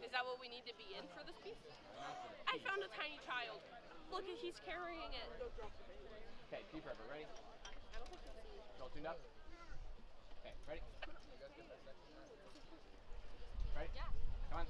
Is that what we need to be in for this piece? I found a tiny child. Look, he's carrying it. Okay, deep river. Ready? Roll tuned up. Okay, ready? Ready? Yeah. Come on.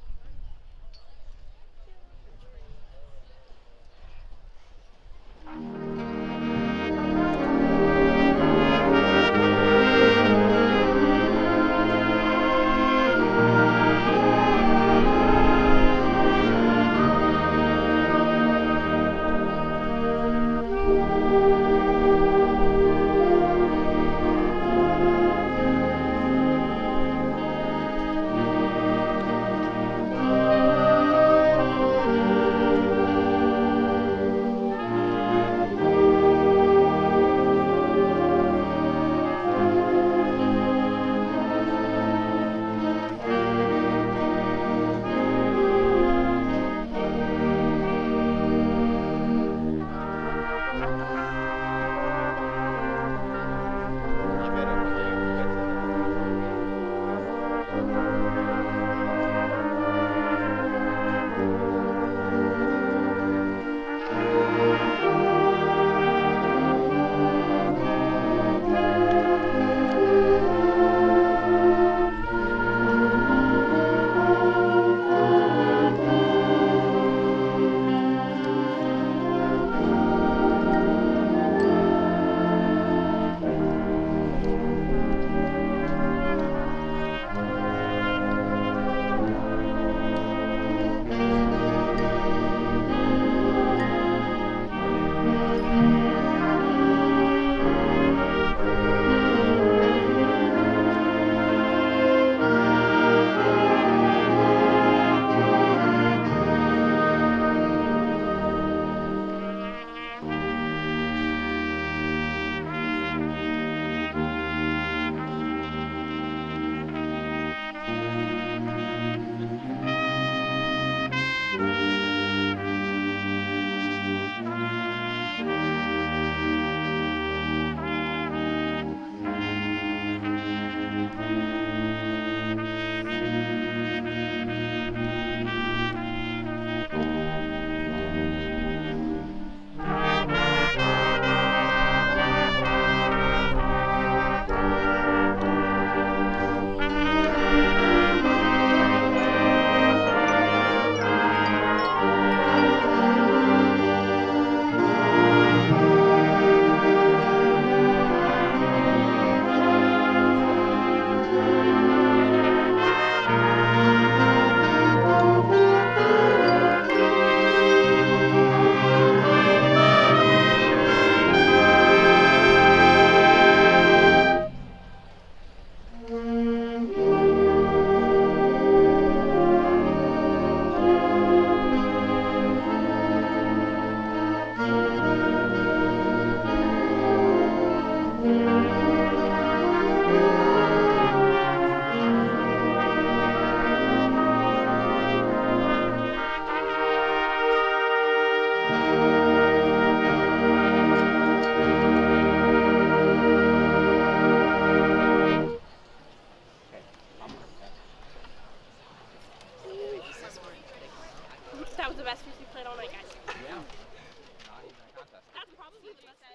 That was the best piece we played all night, guys. Yeah. Not even a contest. That's probably the best. Yep,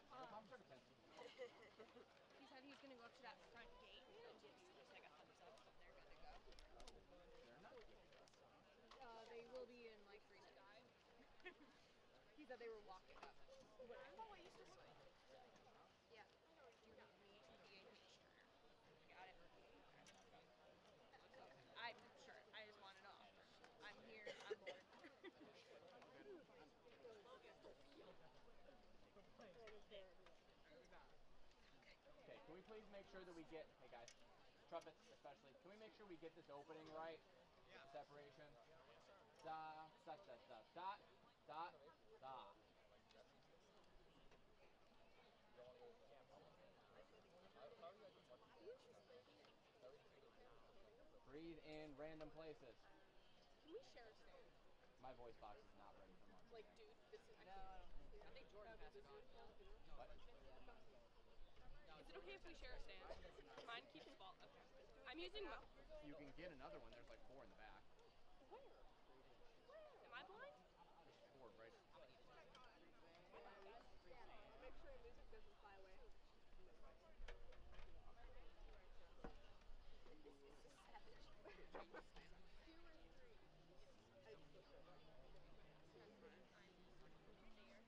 no problem, sir. He said he's gonna go up to that front gate and give you just like a thumbs up that they're good to go. They're not gates. They will be in like 3 seconds. He said they were walking up. What? Oh, I used to swing. Yeah. Do you want me to be a commissioner? Got it. I'm sure. I just want to know. I'm here. I'm bored. Okay, can we please make sure that we get, hey guys, trumpets especially, can we make sure we get this opening right? Get the separation. Da, da, da, da, da, da, da. Breathe in random places. Can we share a stand? My voice box is not ready for marching. Like, dude, this is. No, I think Jordan passed it on. What? Is it okay if we share a stand? Mine keeps fall. Okay. I'm using my. You can get another one. There's like 4 in the back. Where? Am I blind?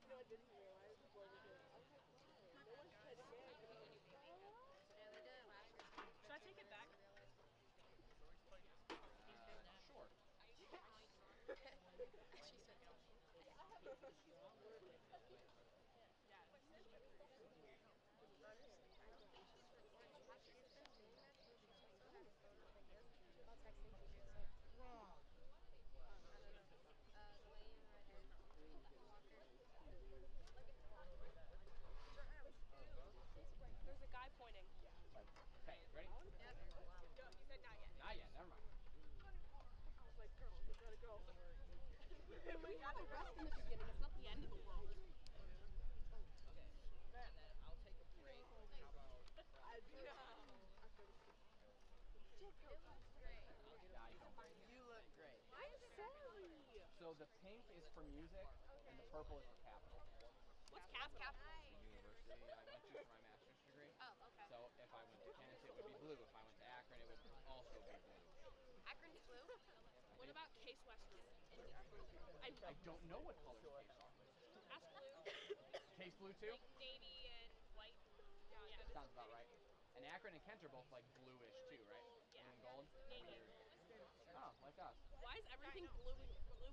No, I didn't realize before we did. I was like, why? No one's played a game. And I was like, Yeah, they did it last year. Should I take it back? Sure. She said no. While texting teachers, like, wrong. I don't know. The lady in the red hair. Walker. There's a guy pointing. Okay, ready? Yep. No, you said not yet. Not yet. Never mind. I was like, girl, we gotta go. We have a rest in the beginning. It's not the end of the world. Okay. And then I'll take a break. How about I do. Yeah, you don't. you look great. Why is it sorry? So the pink is for music, and the purple is for capital. What's capital? University I went to for my master's degree. Oh, okay. So if I went to Kent, it would be blue. If I went to Akron, it would also be blue. Akron's blue. What about Case Western? I don't know what colors case are. That's blue. Case blue too? Like navy and white. Yeah. Sounds about right. And Akron and Kent are both like bluish too, right? Yeah. Blue and gold. Navy. Oh, like us. Why is everything blue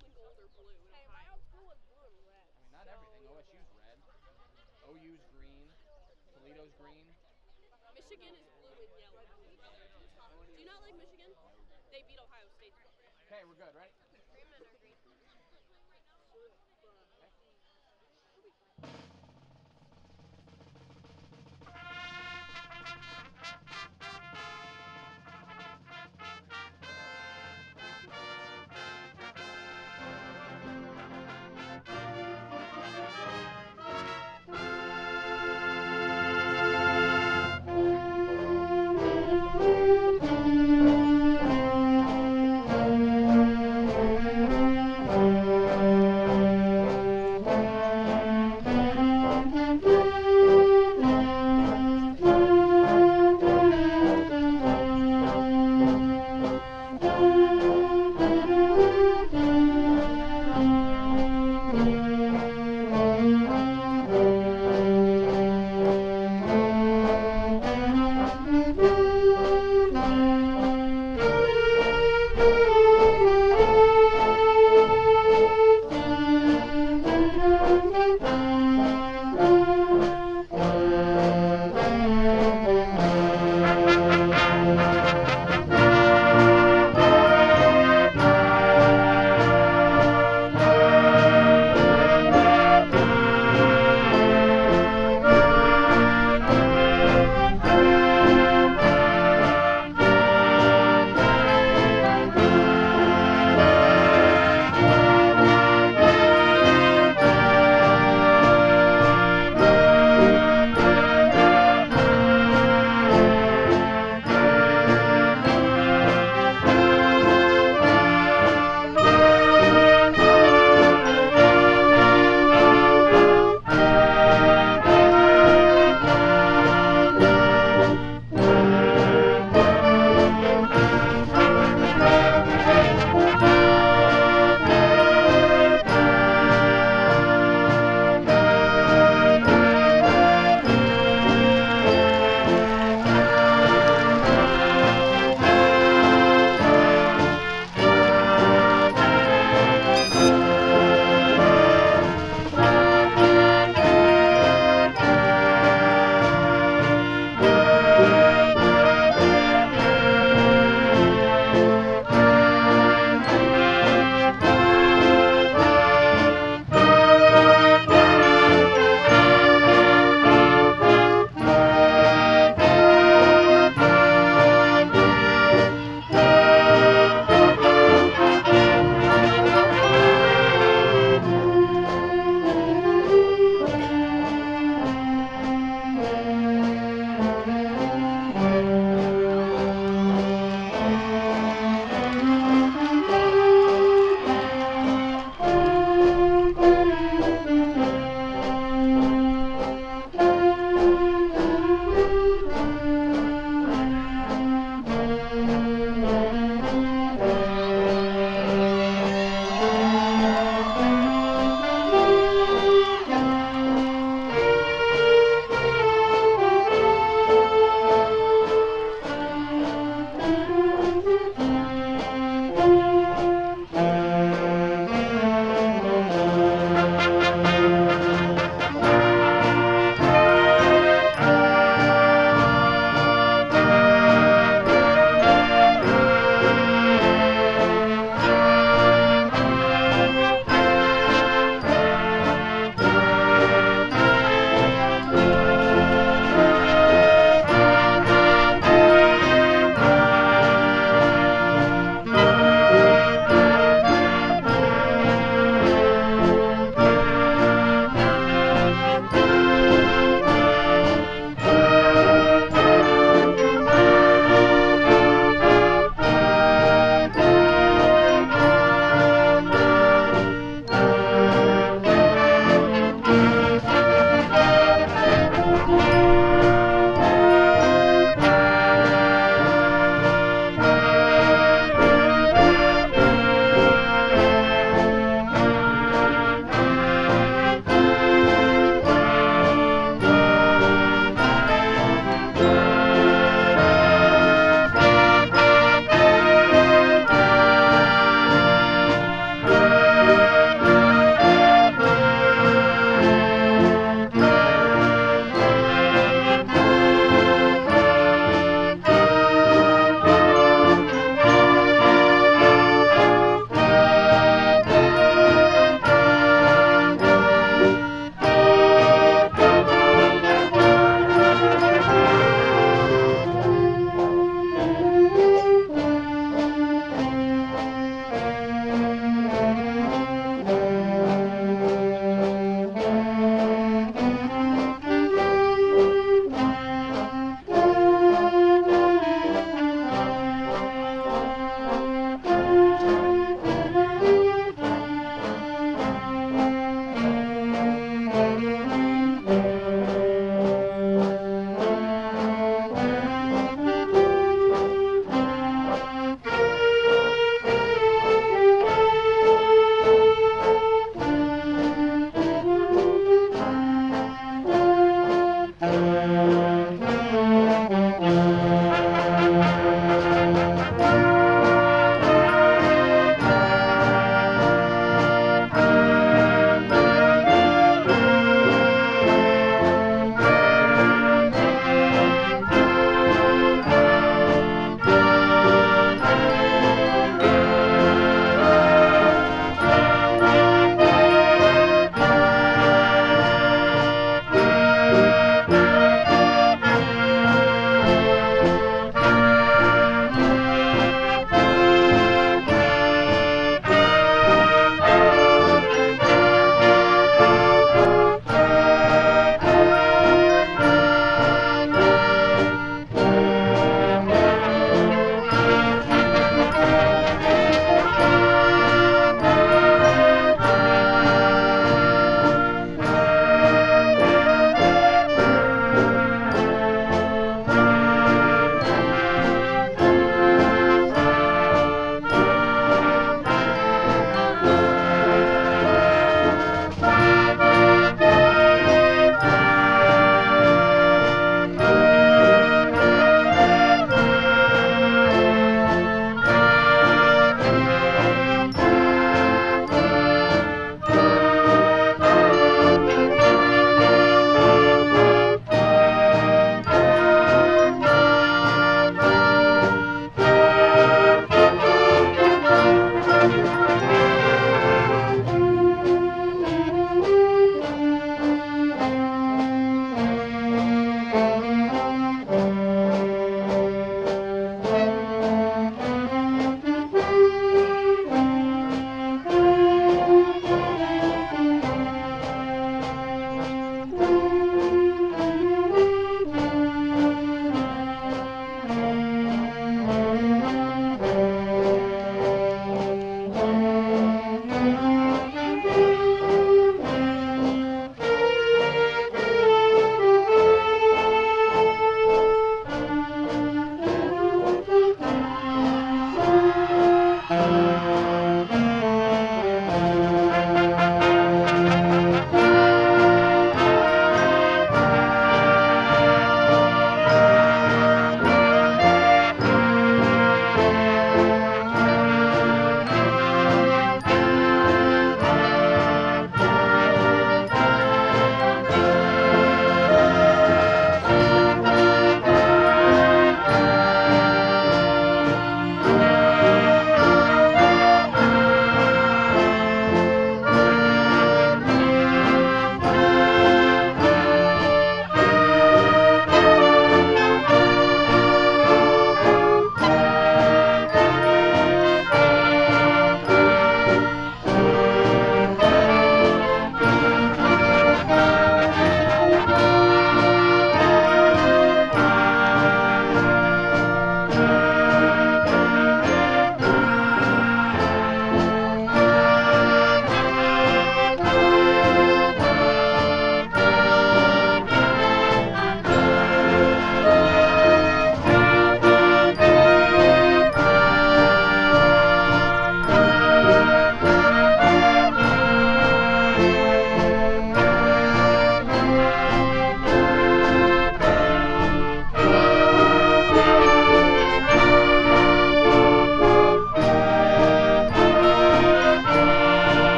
and gold or blue in Hey, my Ohio? old school was blue and red. I mean, not everything. OSU's red. OU's green. Toledo's green. Michigan is blue and yellow. Do you not like Michigan? They beat Ohio State. Okay, we're good. Ready? Freeman or green.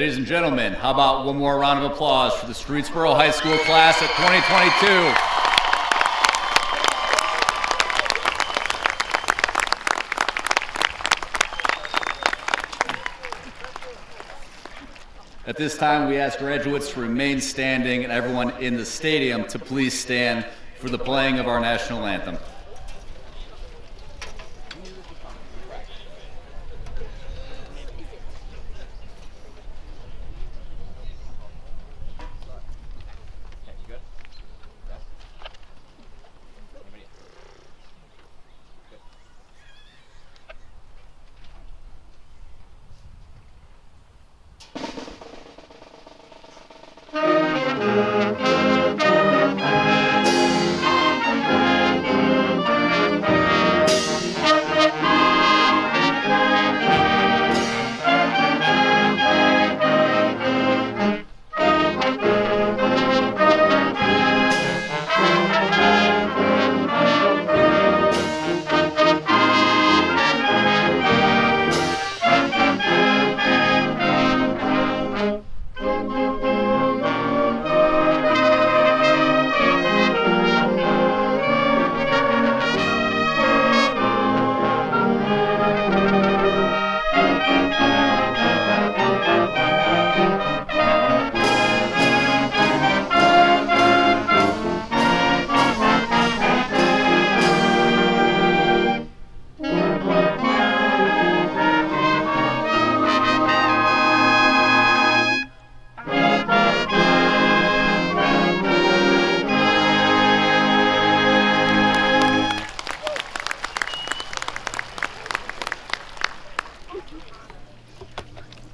Ladies and gentlemen, how about one more round of applause for the Streetsboro High School class of 2022. At this time, we ask graduates to remain standing and everyone in the stadium to please stand for the playing of our national anthem.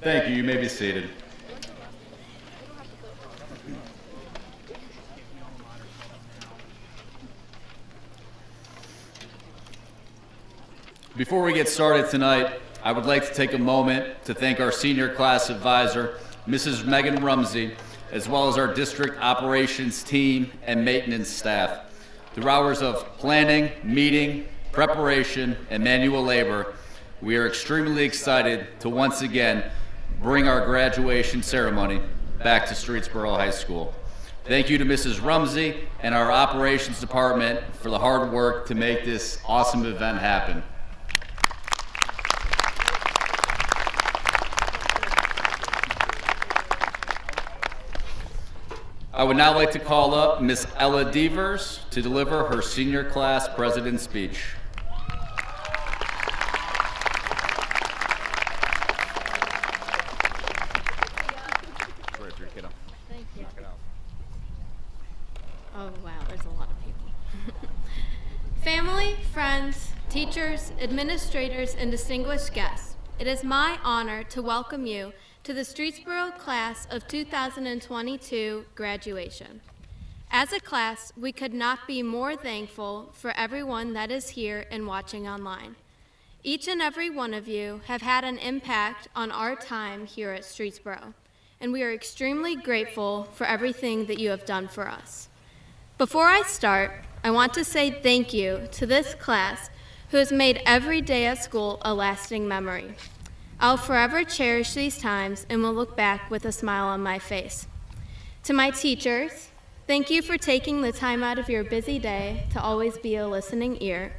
Thank you. You may be seated. Before we get started tonight, I would like to take a moment to thank our senior class advisor, Mrs. Megan Rumsey, as well as our district operations team and maintenance staff. Through hours of planning, meeting, preparation, and manual labor, we are extremely excited to once again bring our graduation ceremony back to Streetsboro High School. Thank you to Mrs. Rumsey and our operations department for the hard work to make this awesome event happen. I would now like to call up Miss Ella Devers to deliver her senior class president speech. Thank you. Oh wow, there's a lot of people. Family, friends, teachers, administrators, and distinguished guests, it is my honor to welcome you to the Streetsboro class of 2022 graduation. As a class, we could not be more thankful for everyone that is here and watching online. Each and every one of you have had an impact on our time here at Streetsboro, and we are extremely grateful for everything that you have done for us. Before I start, I want to say thank you to this class who has made every day at school a lasting memory. I'll forever cherish these times and will look back with a smile on my face. To my teachers, thank you for taking the time out of your busy day to always be a listening ear.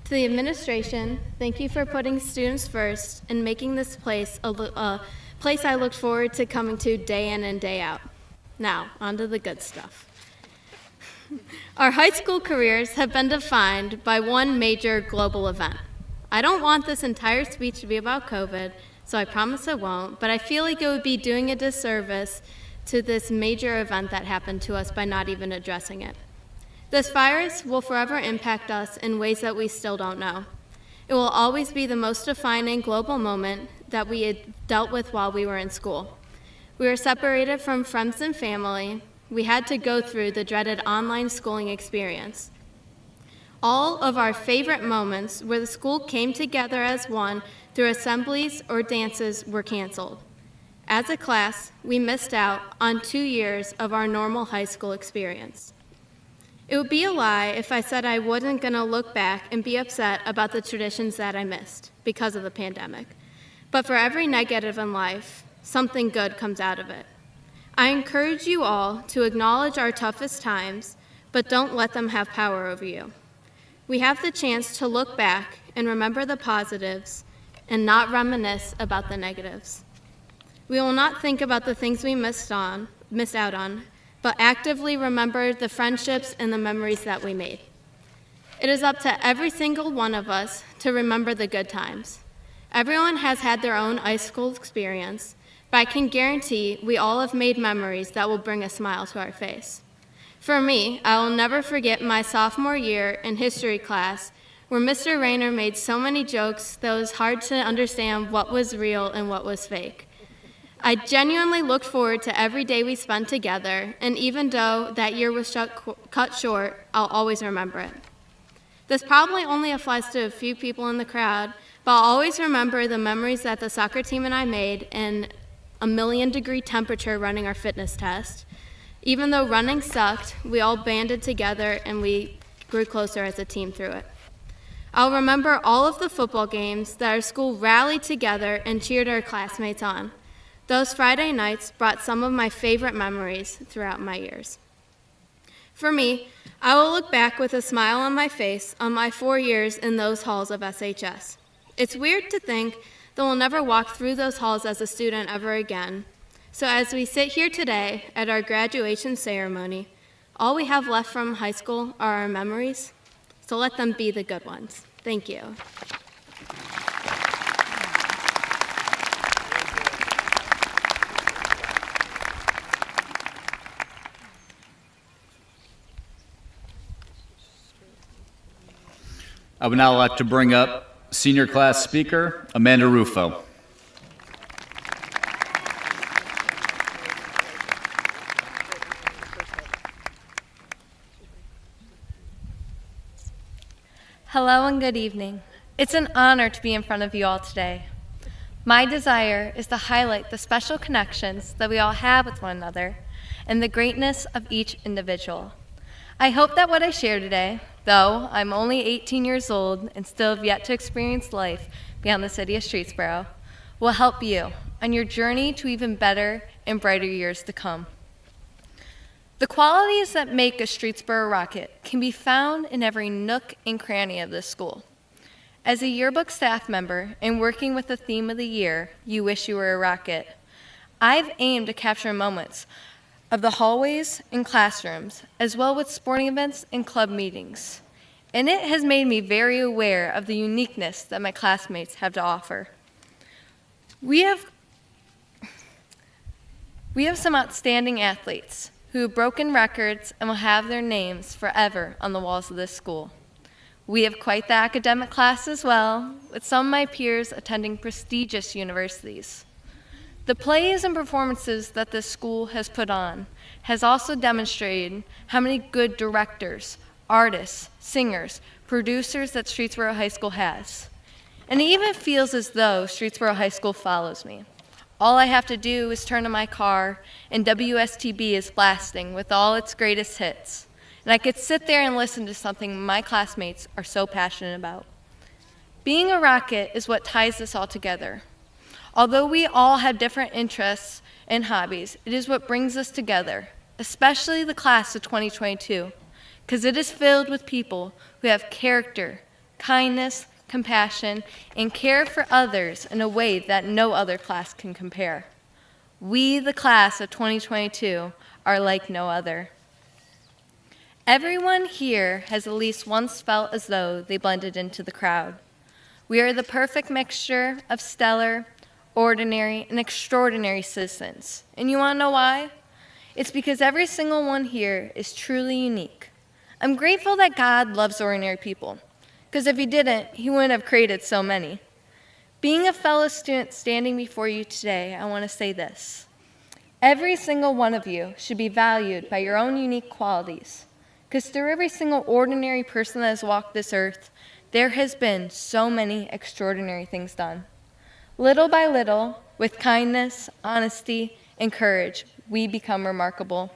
To the administration, thank you for putting students first and making this place a place I looked forward to coming to day in and day out. Now, on to the good stuff. Our high school careers have been defined by one major global event. I don't want this entire speech to be about COVID, so I promise it won't, but I feel like it would be doing a disservice to this major event that happened to us by not even addressing it. This virus will forever impact us in ways that we still don't know. It will always be the most defining global moment that we had dealt with while we were in school. We were separated from friends and family. We had to go through the dreaded online schooling experience. All of our favorite moments where the school came together as one through assemblies or dances were canceled. As a class, we missed out on 2 years of our normal high school experience. It would be a lie if I said I wasn't going to look back and be upset about the traditions that I missed because of the pandemic. But for every negative in life, something good comes out of it. I encourage you all to acknowledge our toughest times, but don't let them have power over you. We have the chance to look back and remember the positives and not reminisce about the negatives. We will not think about the things we missed out on, but actively remember the friendships and the memories that we made. It is up to every single one of us to remember the good times. Everyone has had their own high school experience, but I can guarantee we all have made memories that will bring a smile to our face. For me, I will never forget my sophomore year in history class where Mr. Rayner made so many jokes that it was hard to understand what was real and what was fake. I genuinely looked forward to every day we spent together, and even though that year was cut short, I'll always remember it. This probably only applies to a few people in the crowd, but I'll always remember the memories that the soccer team and I made in a 1,000,000-degree temperature running our fitness test. Even though running sucked, we all banded together and we grew closer as a team through it. I'll remember all of the football games that our school rallied together and cheered our classmates on. Those Friday nights brought some of my favorite memories throughout my years. For me, I will look back with a smile on my face on my 4 years in those halls of SHS. It's weird to think that we'll never walk through those halls as a student ever again. So as we sit here today at our graduation ceremony, all we have left from high school are our memories, so let them be the good ones. Thank you. I would now like to bring up senior class speaker, Amanda Rufo. Hello and good evening. It's an honor to be in front of you all today. My desire is to highlight the special connections that we all have with one another and the greatness of each individual. I hope that what I share today, though I'm only 18 years old and still have yet to experience life beyond the city of Streetsboro, will help you on your journey to even better and brighter years to come. The qualities that make a Streetsboro Rocket can be found in every nook and cranny of this school. As a yearbook staff member and working with the theme of the year, You Wish You Were a Rocket, I've aimed to capture moments of the hallways and classrooms, as well with sporting events and club meetings. And it has made me very aware of the uniqueness that my classmates have to offer. We have some outstanding athletes who have broken records and will have their names forever on the walls of this school. We have quite the academic class as well, with some of my peers attending prestigious universities. The plays and performances that this school has put on has also demonstrated how many good directors, artists, singers, producers that Streetsboro High School has. And it even feels as though Streetsboro High School follows me. All I have to do is turn on my car and WSTB is blasting with all its greatest hits. And I could sit there and listen to something my classmates are so passionate about. Being a Rocket is what ties us all together. Although we all have different interests and hobbies, it is what brings us together, especially the class of 2022, because it is filled with people who have character, kindness, compassion, and care for others in a way that no other class can compare. We, the class of 2022, are like no other. Everyone here has at least once felt as though they blended into the crowd. We are the perfect mixture of stellar, ordinary, and extraordinary citizens. And you want to know why? It's because every single one here is truly unique. I'm grateful that God loves ordinary people, because if he didn't, he wouldn't have created so many. Being a fellow student standing before you today, I want to say this. Every single one of you should be valued by your own unique qualities, because through every single ordinary person that has walked this earth, there has been so many extraordinary things done. Little by little, with kindness, honesty, and courage, we become remarkable.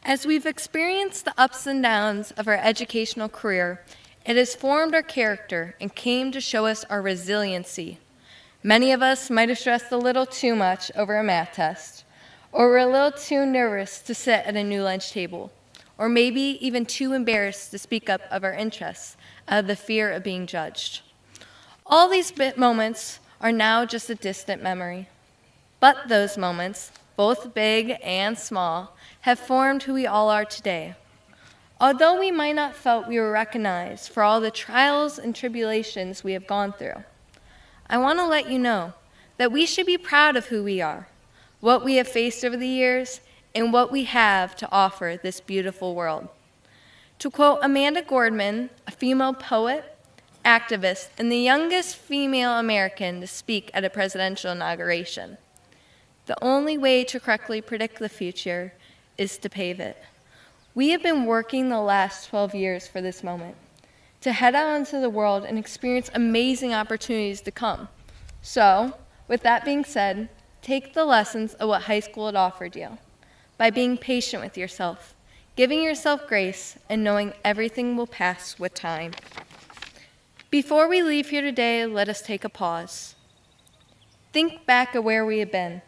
As we've experienced the ups and downs of our educational career, it has formed our character and came to show us our resiliency. Many of us might have stressed a little too much over a math test, or were a little too nervous to sit at a new lunch table, or maybe even too embarrassed to speak up of our interests out of the fear of being judged. All these moments are now just a distant memory. But those moments, both big and small, have formed who we all are today. Although we might not felt we were recognized for all the trials and tribulations we have gone through, I want to let you know that we should be proud of who we are, what we have faced over the years, and what we have to offer this beautiful world. To quote Amanda Gorman, a female poet, activist, and the youngest female American to speak at a presidential inauguration, the only way to correctly predict the future is to pave it. We have been working the last 12 years for this moment, to head out into the world and experience amazing opportunities to come. So, with that being said, take the lessons of what high school had offered you by being patient with yourself, giving yourself grace, and knowing everything will pass with time. Before we leave here today, let us take a pause. Think back at where we have been.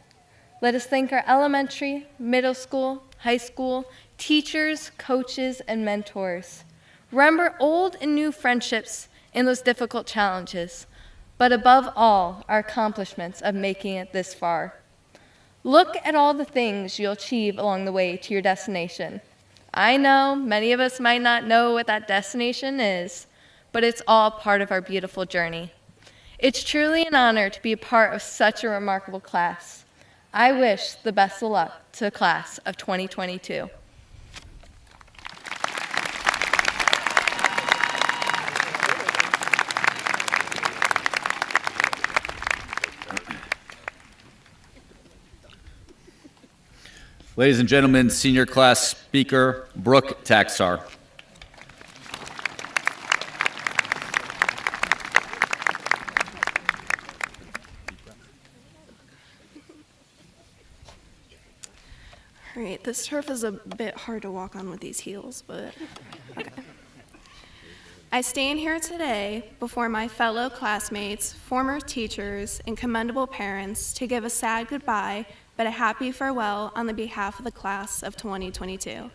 Let us thank our elementary, middle school, high school, teachers, coaches, and mentors. Remember old and new friendships and those difficult challenges, but above all, our accomplishments of making it this far. Look at all the things you'll achieve along the way to your destination. I know many of us might not know what that destination is, but it's all part of our beautiful journey. It's truly an honor to be a part of such a remarkable class. I wish the best of luck to the class of 2022. Ladies and gentlemen, senior class speaker Brooke Taxar. All right, this turf is a bit hard to walk on with these heels, but okay. I stand here today before my fellow classmates, former teachers, and commendable parents to give a sad goodbye but a happy farewell on the behalf of the class of 2022.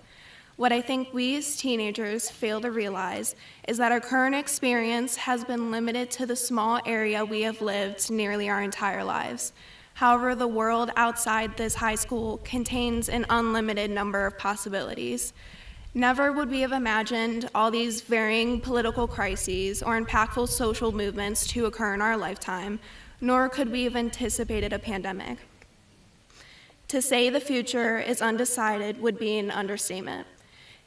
What I think we as teenagers fail to realize is that our current experience has been limited to the small area we have lived nearly our entire lives. However, the world outside this high school contains an unlimited number of possibilities. Never would we have imagined all these varying political crises or impactful social movements to occur in our lifetime, nor could we have anticipated a pandemic. To say the future is undecided would be an understatement.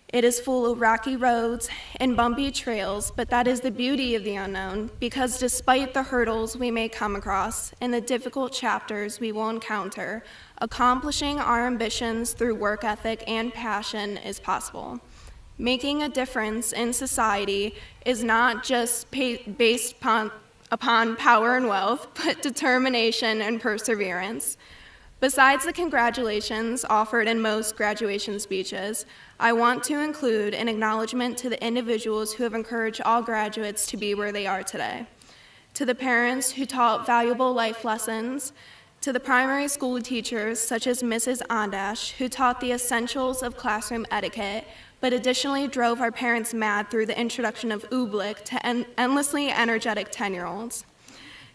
It is full of rocky roads and bumpy trails, but that is the beauty of the unknown, because despite the hurdles we may come across and the difficult chapters we will encounter, accomplishing our ambitions through work ethic and passion is possible. Making a difference in society is not just based upon power and wealth, but determination and perseverance. Besides the congratulations offered in most graduation speeches, I want to include an acknowledgement to the individuals who have encouraged all graduates to be where they are today. To the parents who taught valuable life lessons, to the primary school teachers such as Mrs. Ondash, who taught the essentials of classroom etiquette, but additionally drove our parents mad through the introduction of oobleck to endlessly energetic 10-year-olds.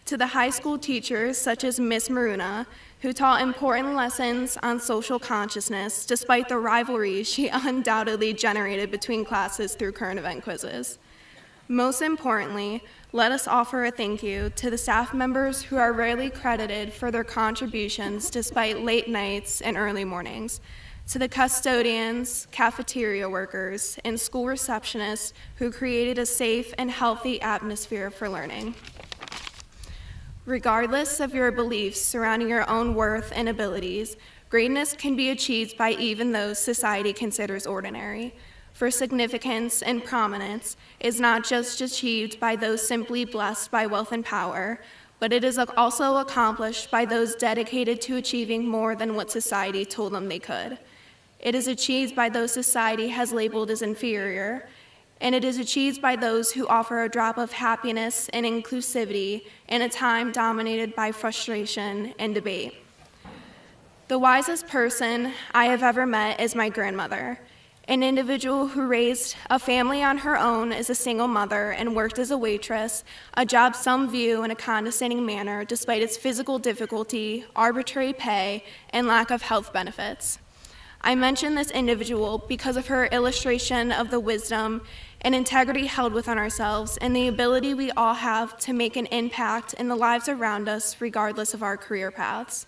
To the high school teachers such as Miss Maruna, who taught important lessons on social consciousness despite the rivalries she undoubtedly generated between classes through current event quizzes. Most importantly, let us offer a thank you to the staff members who are rarely credited for their contributions despite late nights and early mornings, to the custodians, cafeteria workers, and school receptionists who created a safe and healthy atmosphere for learning. Regardless of your beliefs surrounding your own worth and abilities, greatness can be achieved by even those society considers ordinary. For significance and prominence is not just achieved by those simply blessed by wealth and power, but it is also accomplished by those dedicated to achieving more than what society told them they could. It is achieved by those society has labeled as inferior, and it is achieved by those who offer a drop of happiness and inclusivity in a time dominated by frustration and debate. The wisest person I have ever met is my grandmother, an individual who raised a family on her own as a single mother and worked as a waitress, a job some view in a condescending manner despite its physical difficulty, arbitrary pay, and lack of health benefits. I mention this individual because of her illustration of the wisdom and integrity held within ourselves and the ability we all have to make an impact in the lives around us regardless of our career paths.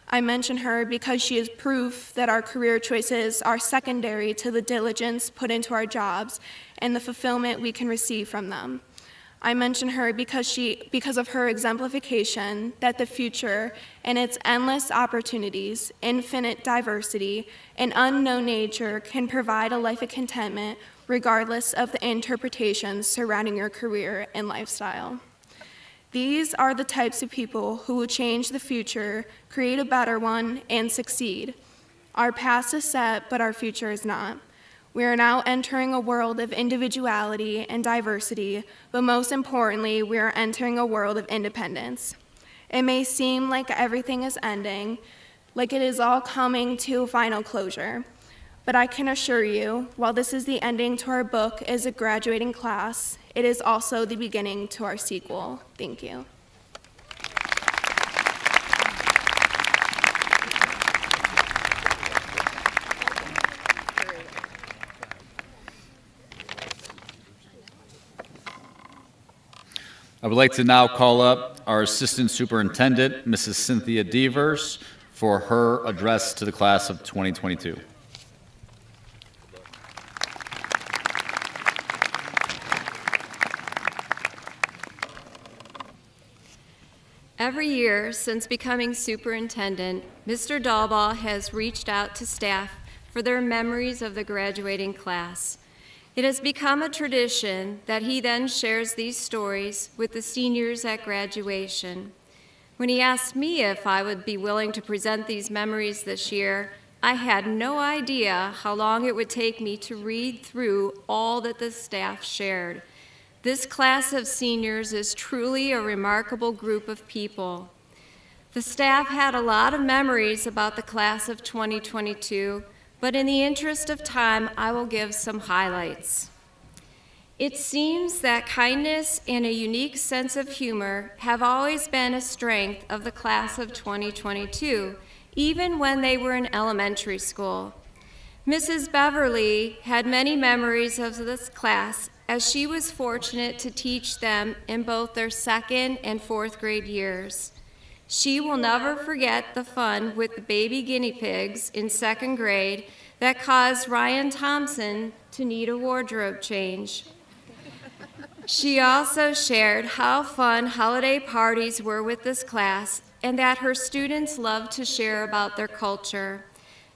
I mention her because she is proof that our career choices are secondary to the diligence put into our jobs and the fulfillment we can receive from them. I mention her because of her exemplification that the future and its endless opportunities, infinite diversity, and unknown nature can provide a life of contentment regardless of the interpretations surrounding your career and lifestyle. These are the types of people who will change the future, create a better one, and succeed. Our past is set, but our future is not. We are now entering a world of individuality and diversity, but most importantly, we are entering a world of independence. It may seem like everything is ending, like it is all coming to a final closure. But I can assure you, while this is the ending to our book as a graduating class, it is also the beginning to our sequel. Thank you. I would like to now call up our Assistant Superintendent, Mrs. Cynthia Devers, for her address to the class of 2022. Every year since becoming superintendent, Mr. Dahlbaugh has reached out to staff for their memories of the graduating class. It has become a tradition that he then shares these stories with the seniors at graduation. When he asked me if I would be willing to present these memories this year, I had no idea how long it would take me to read through all that the staff shared. This class of seniors is truly a remarkable group of people. The staff had a lot of memories about the class of 2022, but in the interest of time, I will give some highlights. It seems that kindness and a unique sense of humor have always been a strength of the class of 2022, even when they were in elementary school. Mrs. Beverly had many memories of this class, as she was fortunate to teach them in both their 2nd and 4th grade years. She will never forget the fun with the baby guinea pigs in 2nd grade that caused Ryan Thompson to need a wardrobe change. She also shared how fun holiday parties were with this class and that her students loved to share about their culture.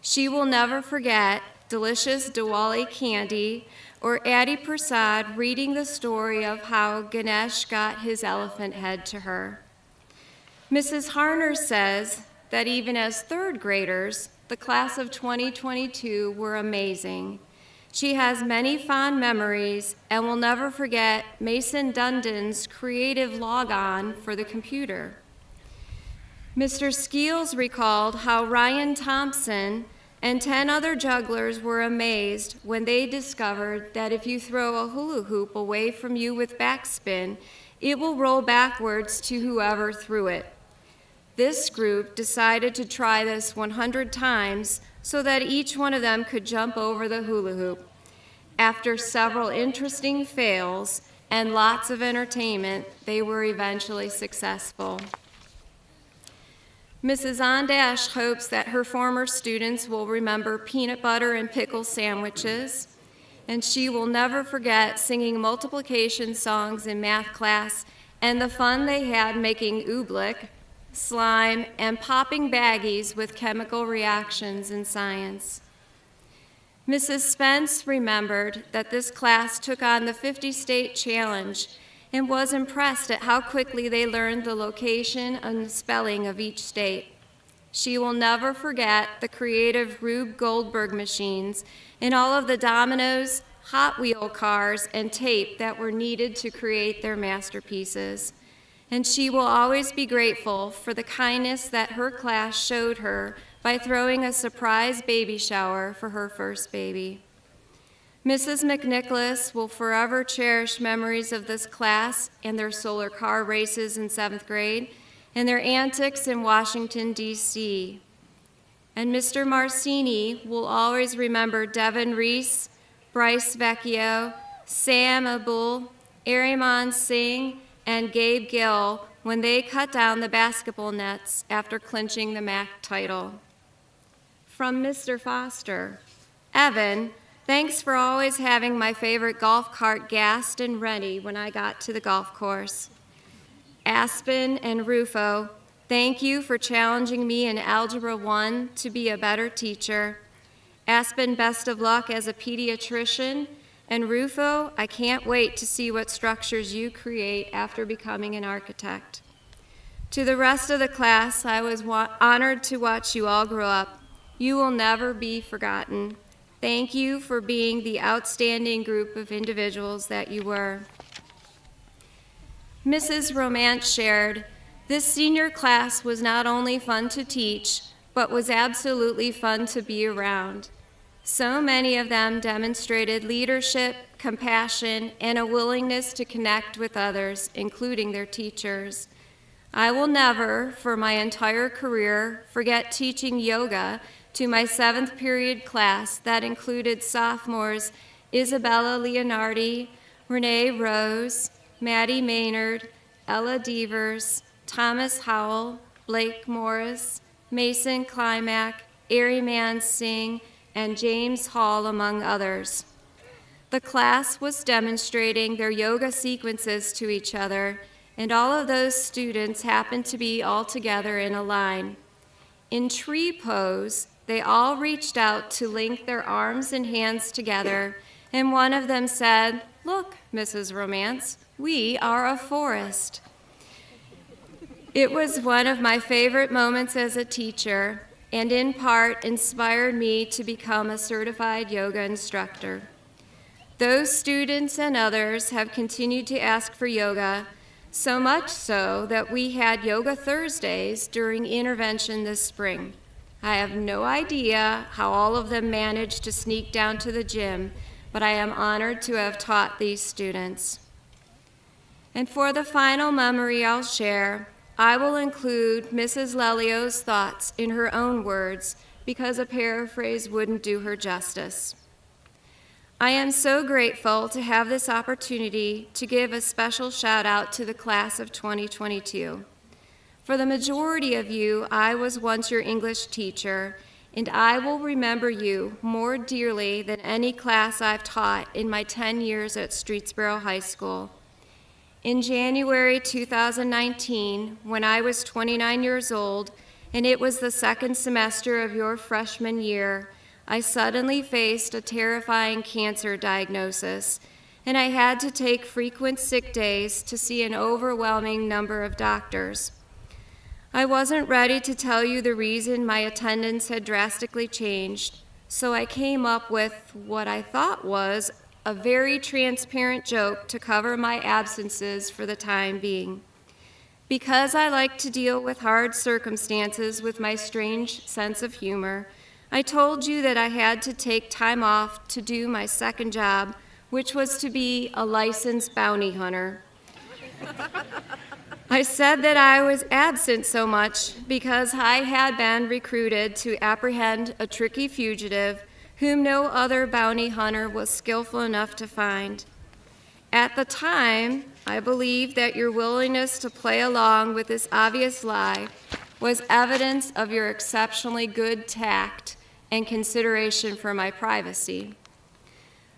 She will never forget delicious Diwali candy or Addie Prasad reading the story of how Ganesh got his elephant head to her. Mrs. Harner says that even as 3rd graders, the class of 2022 were amazing. She has many fond memories and will never forget Mason Dundon's creative log-on for the computer. Mr. Skeels recalled how Ryan Thompson and 10 other jugglers were amazed when they discovered that if you throw a hula hoop away from you with backspin, it will roll backwards to whoever threw it. This group decided to try this 100 times so that each one of them could jump over the hula hoop. After several interesting fails and lots of entertainment, they were eventually successful. Mrs. Ondash hopes that her former students will remember peanut butter and pickle sandwiches, and she will never forget singing multiplication songs in math class and the fun they had making oobleck, slime, and popping baggies with chemical reactions in science. Mrs. Spence remembered that this class took on the 50-state challenge and was impressed at how quickly they learned the location and the spelling of each state. She will never forget the creative Rube Goldberg machines and all of the dominoes, Hot Wheel cars, and tape that were needed to create their masterpieces. And she will always be grateful for the kindness that her class showed her by throwing a surprise baby shower for her first baby. Mrs. McNicholas will forever cherish memories of this class and their solar car races in 7th grade and their antics in Washington, D.C. And Mr. Marcini will always remember Devin Reese, Bryce Vecchio, Sam Abul, Ariman Singh, and Gabe Gill when they cut down the basketball nets after clinching the MAC title. From Mr. Foster, Evan, thanks for always having my favorite golf cart gassed and ready when I got to the golf course. Aspen and Rufo, thank you for challenging me in Algebra 1 to be a better teacher. Aspen, best of luck as a pediatrician. And Rufo, I can't wait to see what structures you create after becoming an architect. To the rest of the class, I was honored to watch you all grow up. You will never be forgotten. Thank you for being the outstanding group of individuals that you were. Mrs. Romance shared, this senior class was not only fun to teach, but was absolutely fun to be around. So many of them demonstrated leadership, compassion, and a willingness to connect with others, including their teachers. I will never, for my entire career, forget teaching yoga to my 7th period class that included sophomores Isabella Leonardi, Renee Rose, Maddie Maynard, Ella Devers, Thomas Howell, Blake Morris, Mason Climack, Ariman Singh, and James Hall, among others. The class was demonstrating their yoga sequences to each other, and all of those students happened to be all together in a line. In tree pose, they all reached out to link their arms and hands together, and one of them said, "Look, Mrs. Romance, we are a forest." It was one of my favorite moments as a teacher, and in part inspired me to become a certified yoga instructor. Those students and others have continued to ask for yoga, so much so that we had Yoga Thursdays during intervention this spring. I have no idea how all of them managed to sneak down to the gym, but I am honored to have taught these students. And for the final memory I'll share, I will include Mrs. Lelio's thoughts in her own words because a paraphrase wouldn't do her justice. I am so grateful to have this opportunity to give a special shout out to the class of 2022. For the majority of you, I was once your English teacher, and I will remember you more dearly than any class I've taught in my 10 years at Streetsboro High School. In January 2019, when I was 29 years old, and it was the second semester of your freshman year, I suddenly faced a terrifying cancer diagnosis, and I had to take frequent sick days to see an overwhelming number of doctors. I wasn't ready to tell you the reason my attendance had drastically changed, so I came up with what I thought was a very transparent joke to cover my absences for the time being. Because I like to deal with hard circumstances with my strange sense of humor, I told you that I had to take time off to do my second job, which was to be a licensed bounty hunter. I said that I was absent so much because I had been recruited to apprehend a tricky fugitive whom no other bounty hunter was skillful enough to find. At the time, I believed that your willingness to play along with this obvious lie was evidence of your exceptionally good tact and consideration for my privacy.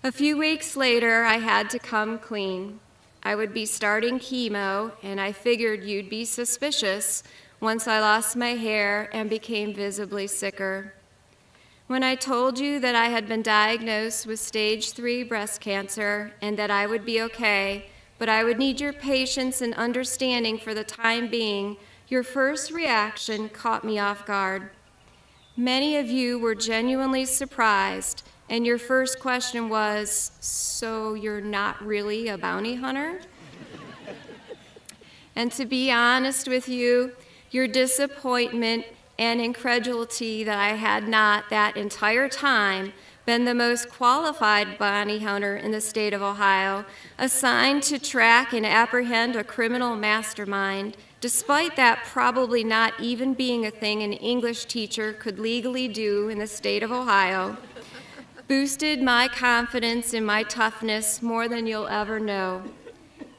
A few weeks later, I had to come clean. I would be starting chemo, and I figured you'd be suspicious once I lost my hair and became visibly sicker. When I told you that I had been diagnosed with stage 3 breast cancer and that I would be okay, but I would need your patience and understanding for the time being, your first reaction caught me off guard. Many of you were genuinely surprised, and your first question was, "So you're not really a bounty hunter?" And to be honest with you, your disappointment and incredulity that I had not that entire time been the most qualified bounty hunter in the state of Ohio, assigned to track and apprehend a criminal mastermind, despite that probably not even being a thing an English teacher could legally do in the state of Ohio, boosted my confidence in my toughness more than you'll ever know.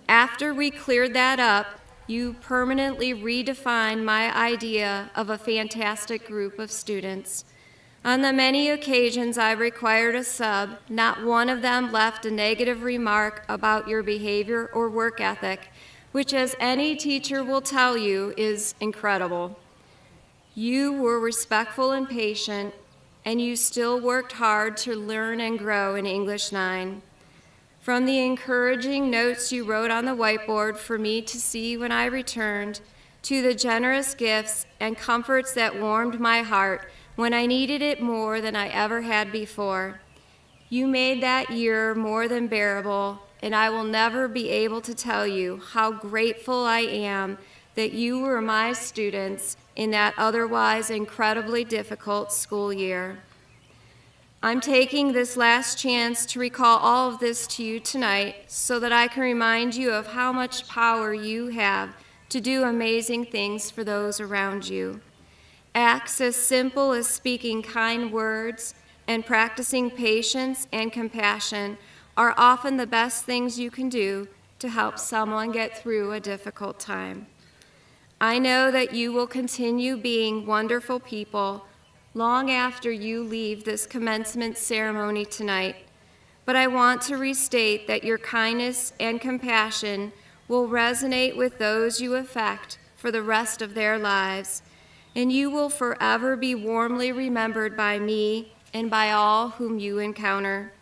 After we cleared that up, you permanently redefined my idea of a fantastic group of students. On the many occasions I required a sub, not one of them left a negative remark about your behavior or work ethic, which, as any teacher will tell you, is incredible. You were respectful and patient, and you still worked hard to learn and grow in English 9. From the encouraging notes you wrote on the whiteboard for me to see when I returned, to the generous gifts and comforts that warmed my heart when I needed it more than I ever had before, you made that year more than bearable, and I will never be able to tell you how grateful I am that you were my students in that otherwise incredibly difficult school year. I'm taking this last chance to recall all of this to you tonight so that I can remind you of how much power you have to do amazing things for those around you. Acts as simple as speaking kind words and practicing patience and compassion are often the best things you can do to help someone get through a difficult time. I know that you will continue being wonderful people long after you leave this commencement ceremony tonight, but I want to restate that your kindness and compassion will resonate with those you affect for the rest of their lives, and you will forever be warmly remembered by me and by all whom you encounter.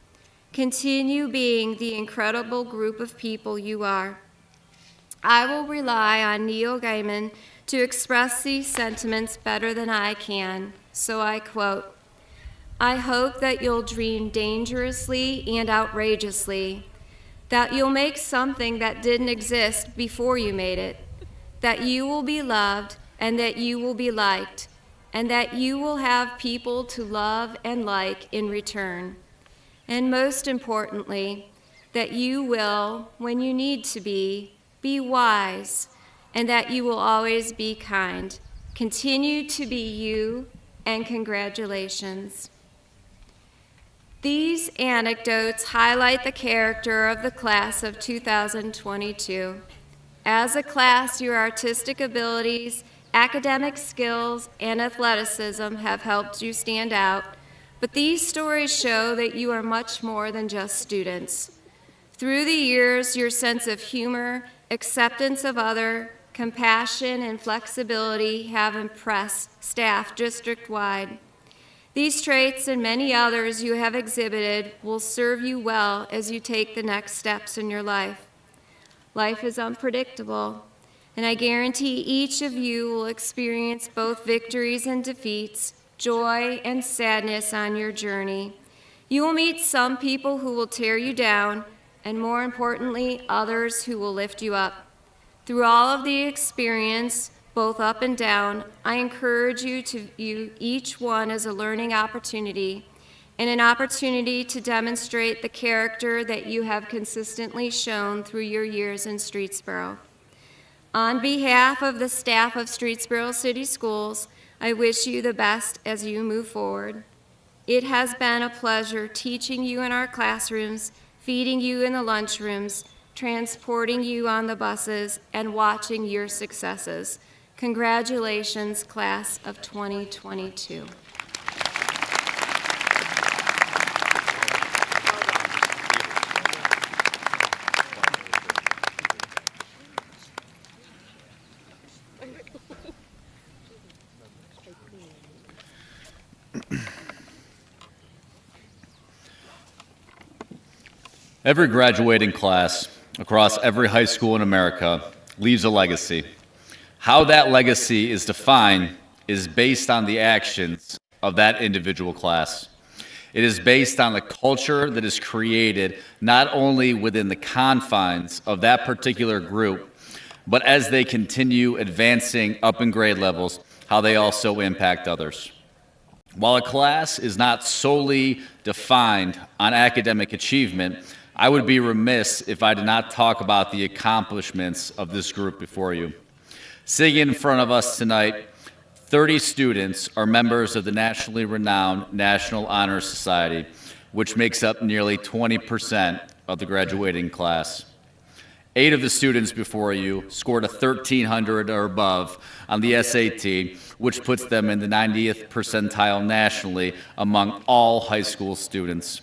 Continue being the incredible group of people you are. I will rely on Neil Gaiman to express these sentiments better than I can, so I quote, "I hope that you'll dream dangerously and outrageously, that you'll make something that didn't exist before you made it, that you will be loved and that you will be liked, and that you will have people to love and like in return. And most importantly, that you will, when you need to be wise, and that you will always be kind. Continue to be you, and congratulations." These anecdotes highlight the character of the class of 2022. As a class, your artistic abilities, academic skills, and athleticism have helped you stand out, but these stories show that you are much more than just students. Through the years, your sense of humor, acceptance of other, compassion, and flexibility have impressed staff district-wide. These traits and many others you have exhibited will serve you well as you take the next steps in your life. Life is unpredictable, and I guarantee each of you will experience both victories and defeats, joy and sadness on your journey. You will meet some people who will tear you down, and more importantly, others who will lift you up. Through all of the experience, both up and down, I encourage you to view each one as a learning opportunity and an opportunity to demonstrate the character that you have consistently shown through your years in Streetsboro. On behalf of the staff of Streetsboro City Schools, I wish you the best as you move forward. It has been a pleasure teaching you in our classrooms, feeding you in the lunchrooms, transporting you on the buses, and watching your successes. Congratulations, class of 2022. Every graduating class across every high school in America leaves a legacy. How that legacy is defined is based on the actions of that individual class. It is based on the culture that is created not only within the confines of that particular group, but as they continue advancing up in grade levels, how they also impact others. While a class is not solely defined on academic achievement, I would be remiss if I did not talk about the accomplishments of this group before you. Sitting in front of us tonight, 30 students are members of the nationally renowned National Honor Society, which makes up nearly 20% of the graduating class. 8 of the students before you scored a 1,300 or above on the SAT, which puts them in the 90th percentile nationally among all high school students.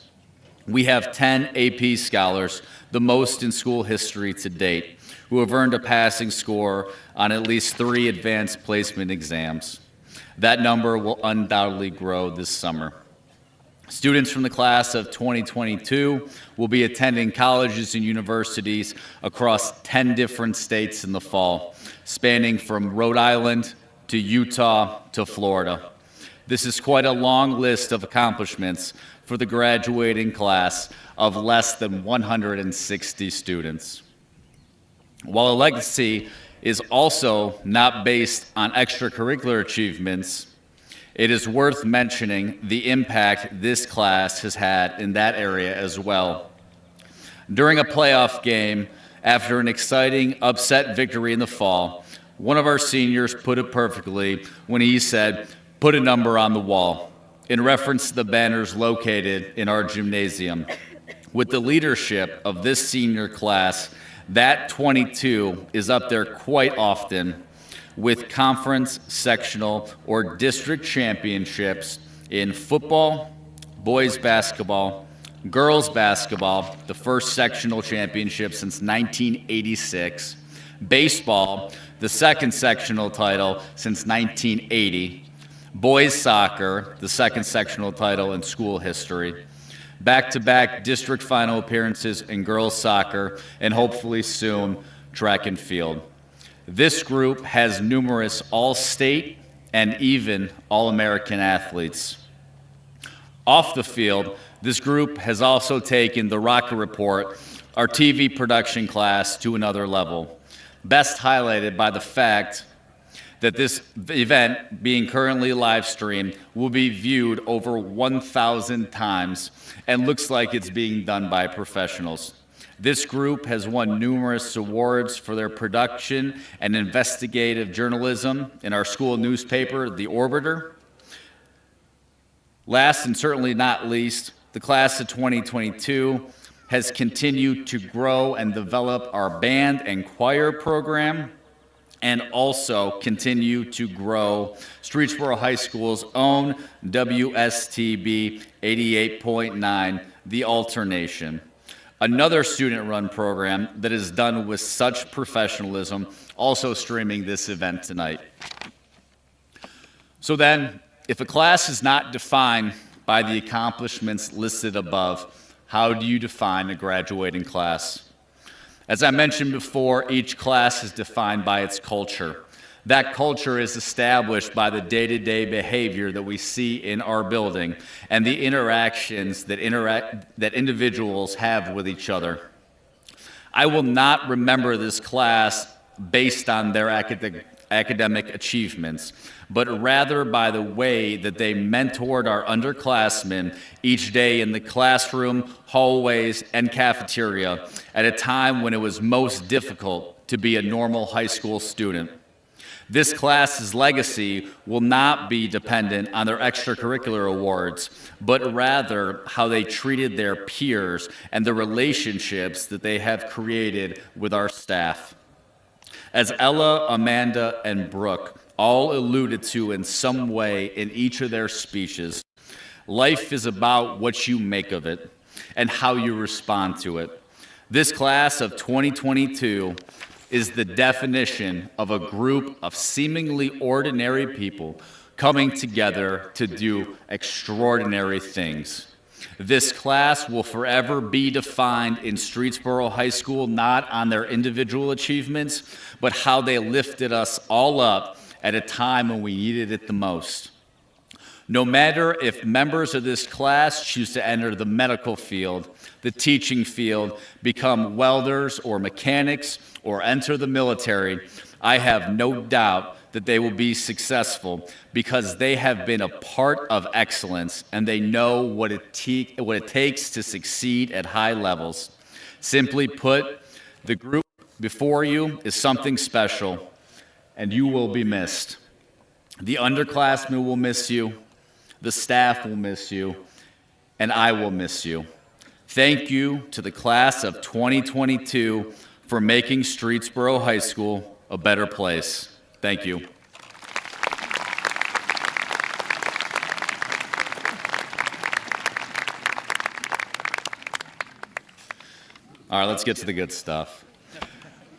We have 10 AP scholars, the most in school history to date, who have earned a passing score on at least 3 advanced placement exams. That number will undoubtedly grow this summer. Students from the class of 2022 will be attending colleges and universities across 10 different states in the fall, spanning from Rhode Island to Utah to Florida. This is quite a long list of accomplishments for the graduating class of less than 160 students. While a legacy is also not based on extracurricular achievements, it is worth mentioning the impact this class has had in that area as well. During a playoff game, after an exciting upset victory in the fall, one of our seniors put it perfectly when he said, "Put a number on the wall," in reference to the banners located in our gymnasium. With the leadership of this senior class, that 22 is up there quite often with conference, sectional, or district championships in football, boys basketball, girls basketball, the first sectional championship since 1986, baseball, the second sectional title since 1980, boys soccer, the second sectional title in school history, back-to-back district final appearances in girls soccer, and hopefully soon track and field. This group has numerous all-state and even all-American athletes. Off the field, this group has also taken the Rocket Report, our TV production class, to another level, best highlighted by the fact that this event, being currently live streamed, will be viewed over 1,000 times and looks like it's being done by professionals. This group has won numerous awards for their production and investigative journalism in our school newspaper, The Orbiter. Last and certainly not least, the class of 2022 has continued to grow and develop our band and choir program, and also continue to grow Streetsboro High School's own WSTB 88.9, The Alternation. Another student-run program that is done with such professionalism, also streaming this event tonight. So then, if a class is not defined by the accomplishments listed above, how do you define a graduating class? As I mentioned before, each class is defined by its culture. That culture is established by the day-to-day behavior that we see in our building and the interactions that individuals have with each other. I will not remember this class based on their academic achievements, but rather by the way that they mentored our underclassmen each day in the classroom, hallways, and cafeteria at a time when it was most difficult to be a normal high school student. This class's legacy will not be dependent on their extracurricular awards, but rather how they treated their peers and the relationships that they have created with our staff. As Ella, Amanda, and Brooke all alluded to in some way in each of their speeches, life is about what you make of it and how you respond to it. This class of 2022 is the definition of a group of seemingly ordinary people coming together to do extraordinary things. This class will forever be defined in Streetsboro High School, not on their individual achievements, but how they lifted us all up at a time when we needed it the most. No matter if members of this class choose to enter the medical field, the teaching field, become welders or mechanics, or enter the military, I have no doubt that they will be successful because they have been a part of excellence and they know what it takes to succeed at high levels. Simply put, the group before you is something special, and you will be missed. The underclassmen will miss you, the staff will miss you, and I will miss you. Thank you to the class of 2022 for making Streetsboro High School a better place. Thank you. All right, let's get to the good stuff.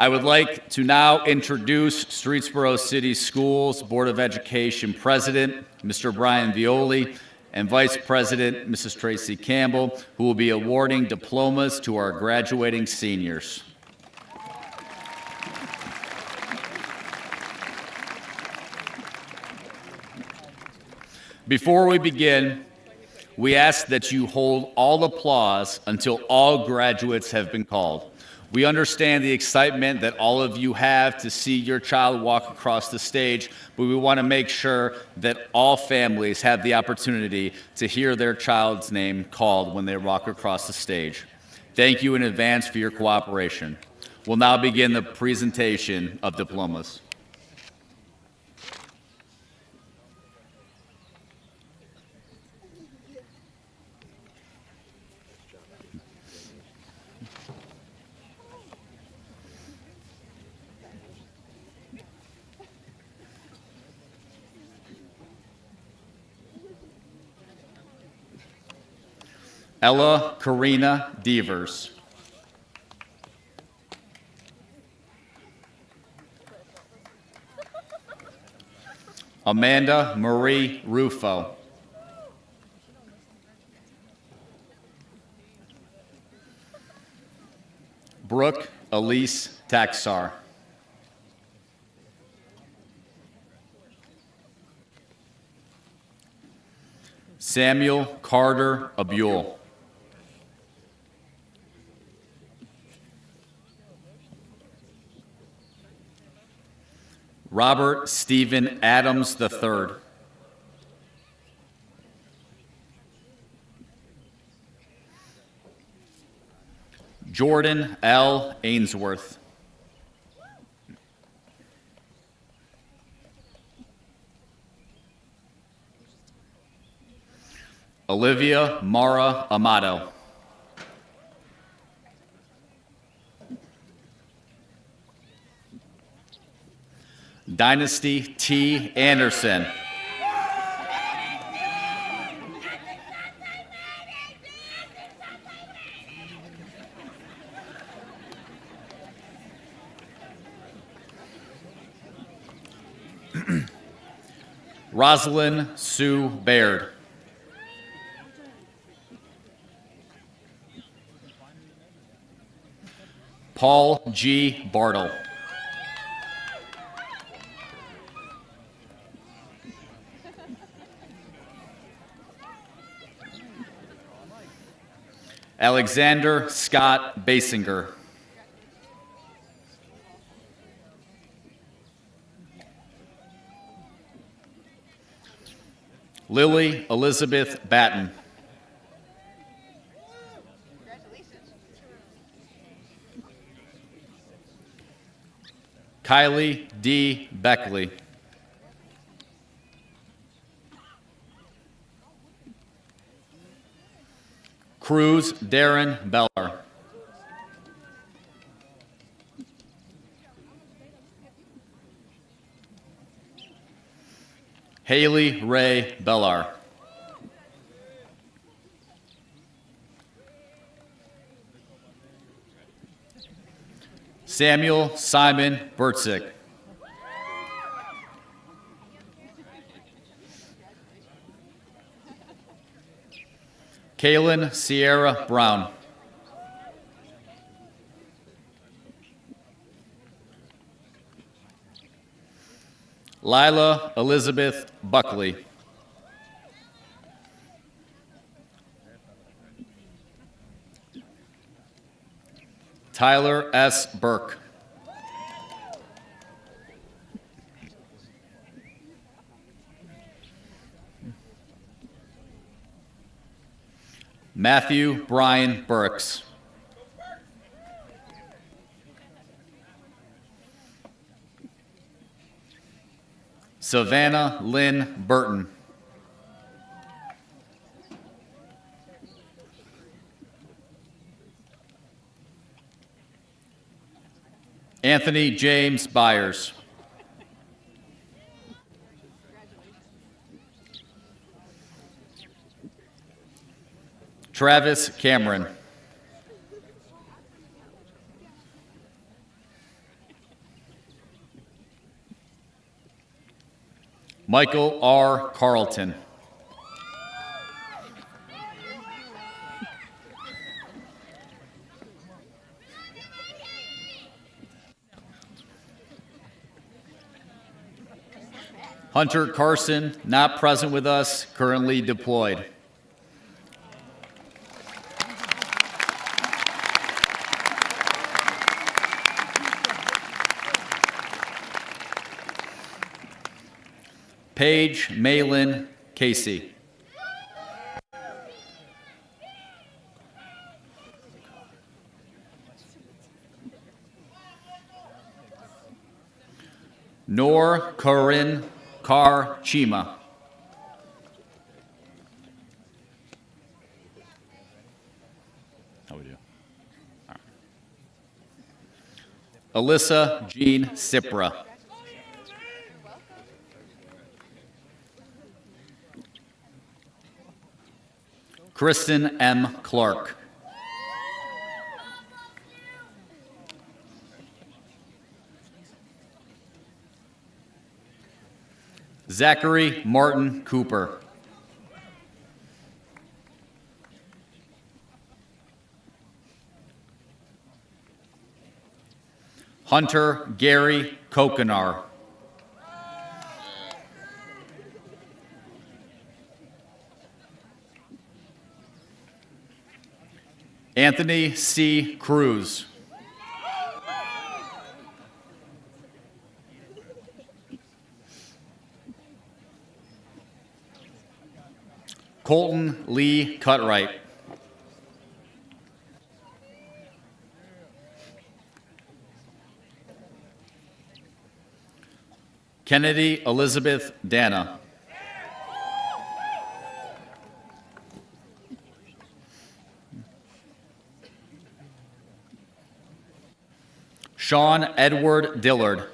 I would like to now introduce Streetsboro City Schools Board of Education President, Mr. Brian Violi, and Vice President, Mrs. Tracy Campbell, who will be awarding diplomas to our graduating seniors. Before we begin, we ask that you hold all applause until all graduates have been called. We understand the excitement that all of you have to see your child walk across the stage, but we want to make sure that all families have the opportunity to hear their child's name called when they walk across the stage. Thank you in advance for your cooperation. We'll now begin the presentation of diplomas. Ella Karina Devers. Amanda Marie Rufo. Brooke Elise Taxar. Samuel Carter Abule. Robert Stephen Adams III. Jordan L. Ainsworth. Olivia Mara Amato. Dynasty T. Anderson. Rosalind Sue Baird. Paul G. Bartle. Alexander Scott Basinger. Lily Elizabeth Batten. Kylie D. Beckley. Cruz Darren Bellar. Haley Ray Bellar. Samuel Simon Bertzik. Kaylin Sierra Brown. Lila Elizabeth Buckley. Tyler S. Burke. Matthew Brian Burks. Savannah Lynn Burton. Anthony James Byers. Travis Cameron. Michael R. Carlton. Hunter Carson, not present with us, currently deployed. Paige Malin Casey. Nor Corinne Carr Chima. How we do? All right. Alyssa Jean Sipra. Kristen M. Clark. Zachary Martin Cooper. Hunter Gary Kokenar. Anthony C. Cruz. Colton Lee Cutright. Kennedy Elizabeth Dana. Sean Edward Dillard.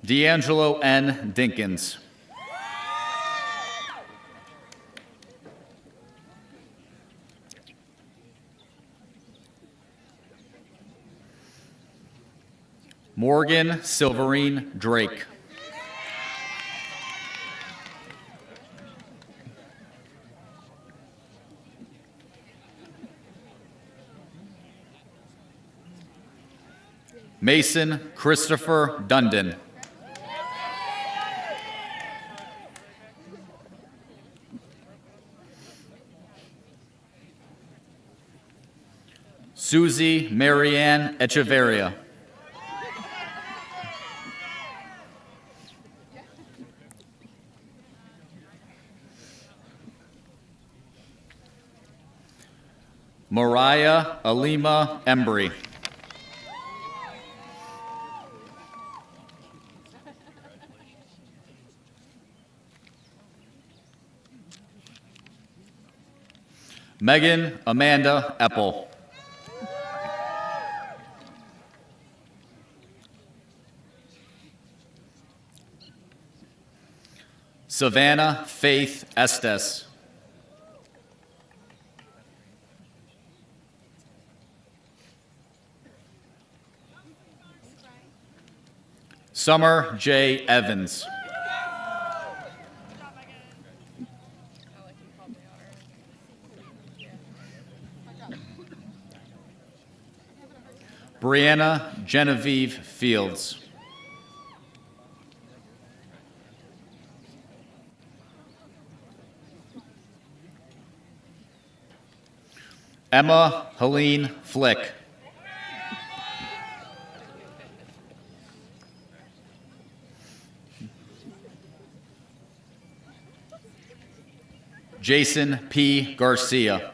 D'Angelo N. Dinkins. Morgan Silverine Drake. Mason Christopher Dundon. Susie Marianne Echeverria. Mariah Alima Embry. Megan Amanda Epple. Savannah Faith Estes. Summer J. Evans. Brianna Genevieve Fields. Emma Helene Flick. Jason P. Garcia.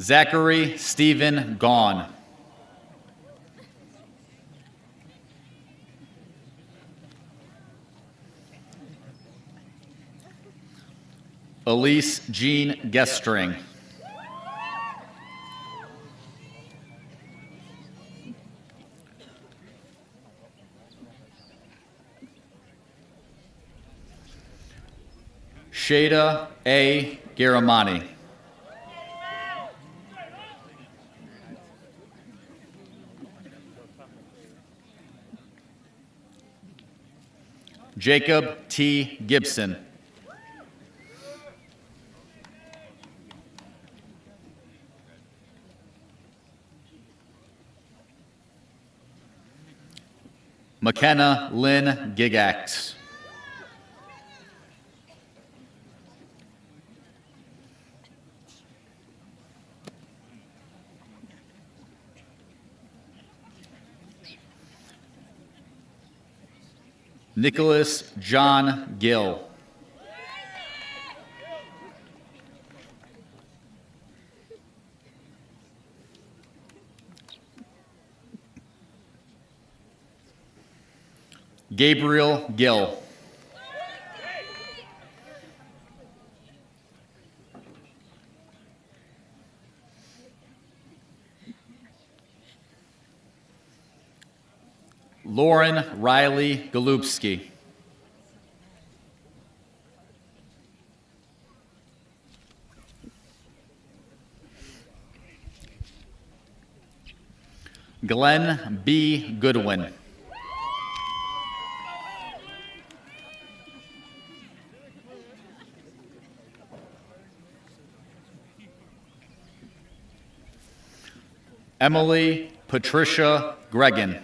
Zachary Stephen Gaughan. Elise Jean Gestring. Shada A. Garamani. Jacob T. Gibson. McKenna Lynn Gigax. Nicholas John Gill. Gabriel Gill. Lauren Riley Golubski. Glenn B. Goodwin. Emily Patricia Gregan.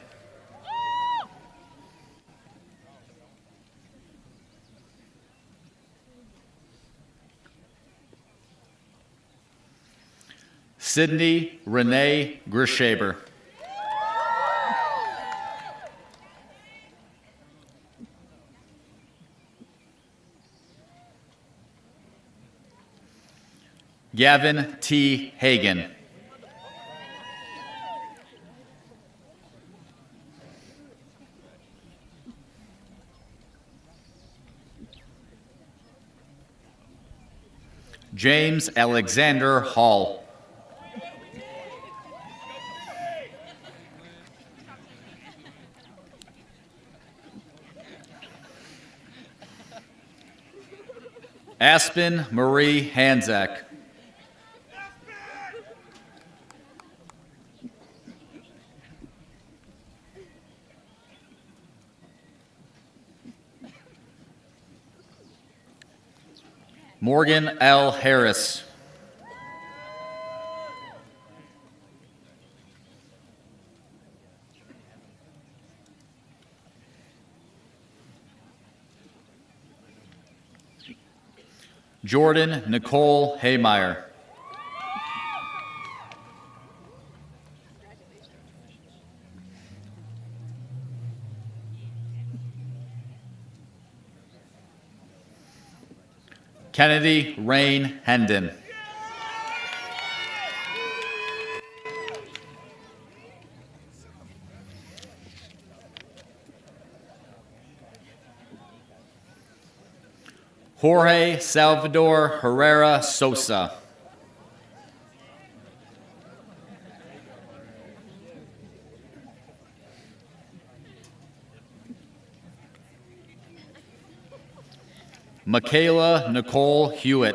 Sydney Renee Grishaber. Gavin T. Hagan. James Alexander Hall. Aspen Marie Hanzak. Morgan L. Harris. Jordan Nicole Haymeyer. Kennedy Rain Hendon. Jorge Salvador Herrera Sosa. Michaela Nicole Hewitt.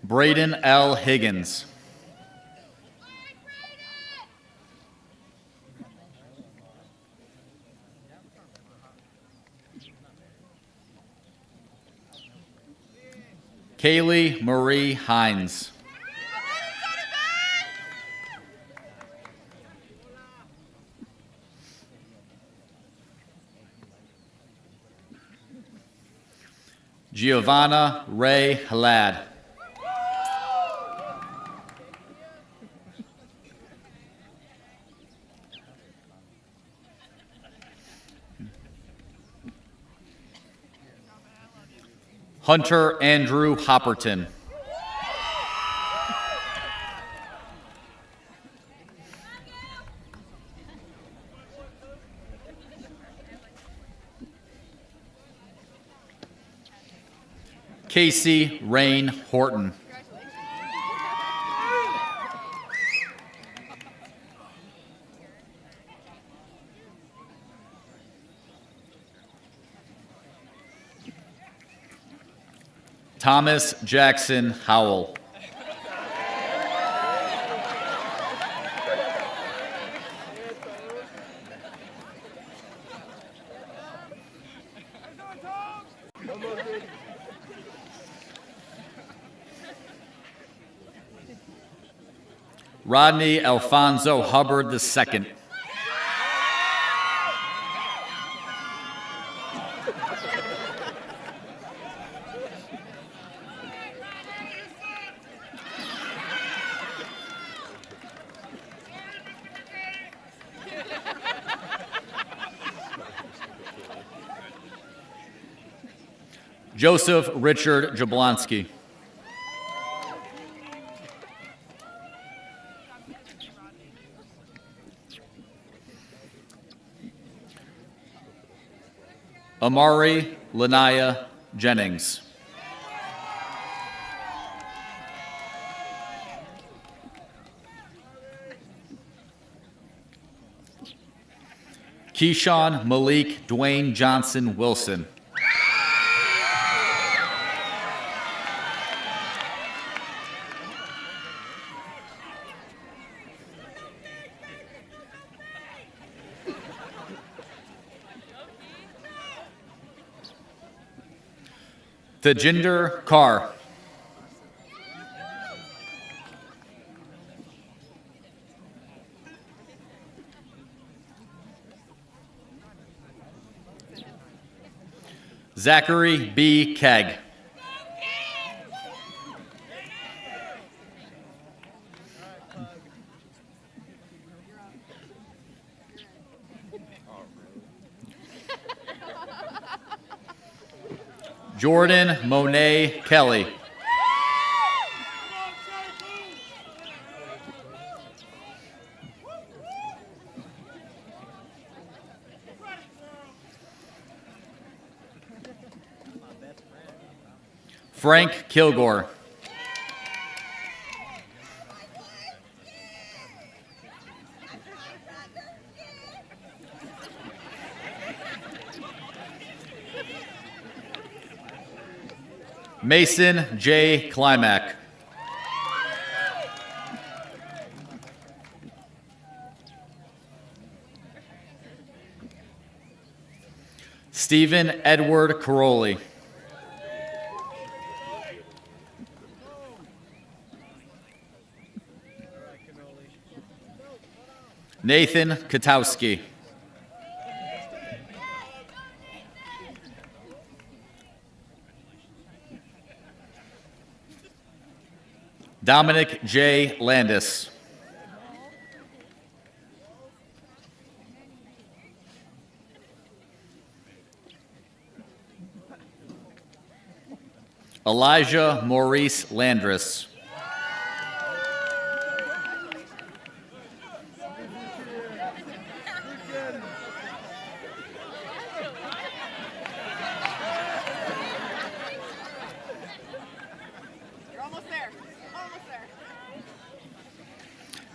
Braden L. Higgins. Kaylee Marie Hines. Giovanna Ray Halad. Hunter Andrew Hopperton. Casey Rain Horton. Thomas Jackson Howell. Rodney Alfonso Hubbard II. Joseph Richard Jablonski. Amari Lanaya Jennings. Keyshawn Malik Dwayne Johnson Wilson. Tejinder Kaur. Zachary B. Kegg. Jordan Monet Kelly. Frank Kilgore. Mason J. Climack. Stephen Edward Caroli. Nathan Katowski. Dominic J. Landis. Elijah Maurice Landris.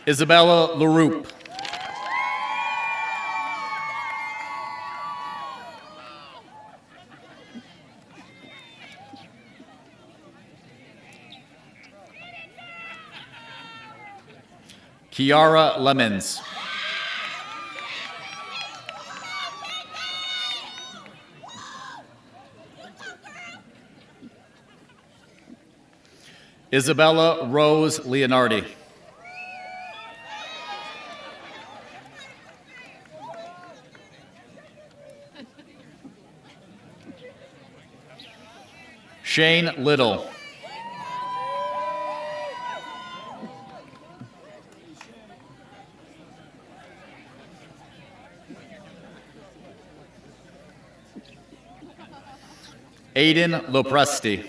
Isabella LaRoupe. Kiara Lemons. Isabella Rose Leonardi. Shane Little. Aiden Lopresti.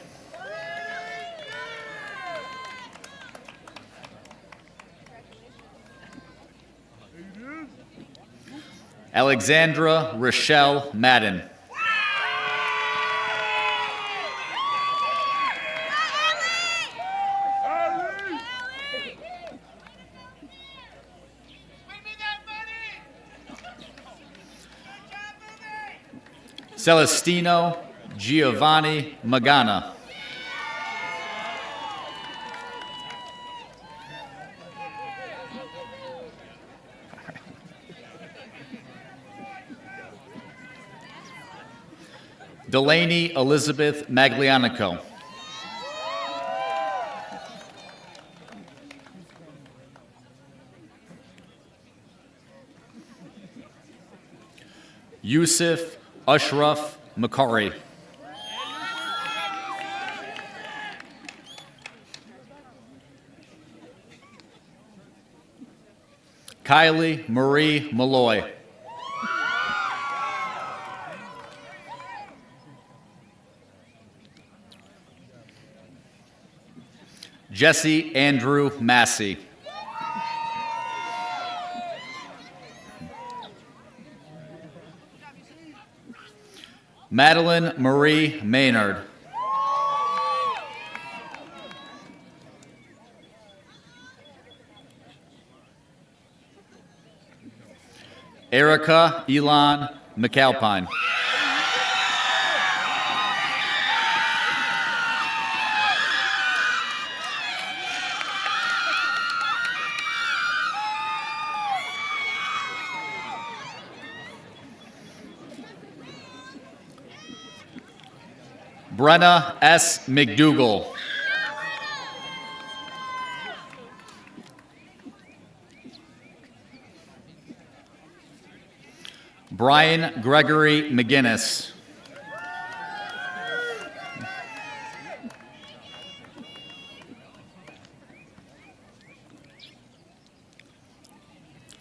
Alexandra Rochelle Madden. Celestino Giovanni Magana. Delaney Elizabeth Maglianico. Yusuf Ashraf Makari. Kylie Marie Malloy. Jesse Andrew Massey. Madeline Marie Maynard. Erica Elon McAlpine. Brenna S. McDougall. Brian Gregory McGinnis.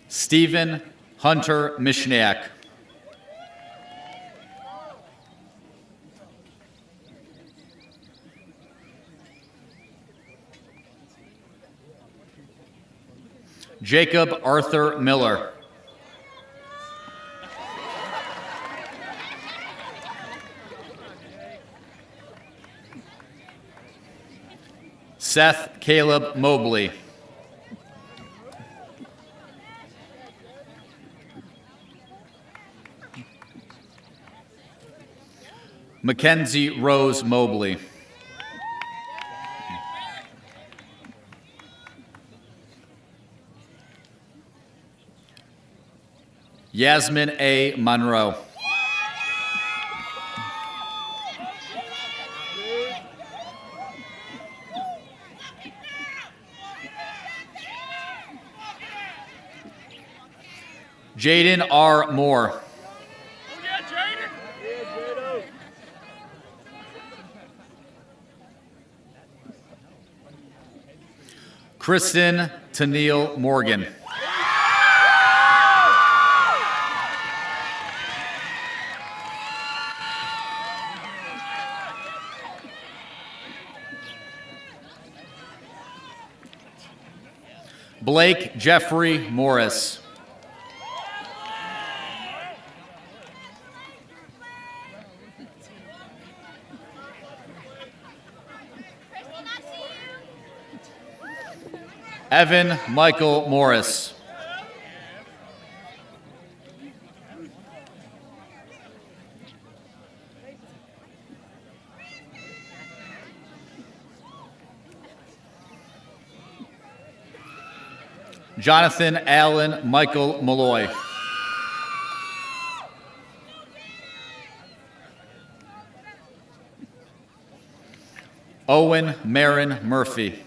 Stephen Hunter Mishniak. Jacob Arthur Miller. Seth Caleb Mobley. Mackenzie Rose Mobley. Yasmin A. Monroe. Jaden R. Moore. Kristen Tennille Morgan. Blake Jeffrey Morris. Evan Michael Morris. Jonathan Allen Michael Malloy. Owen Marin Murphy.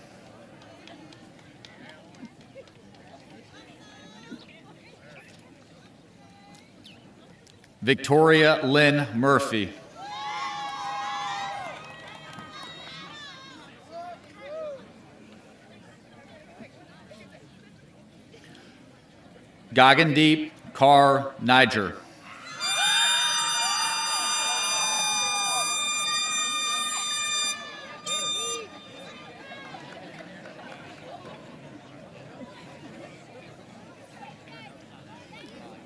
Victoria Lynn Murphy. Gagandeep Kaur Niger.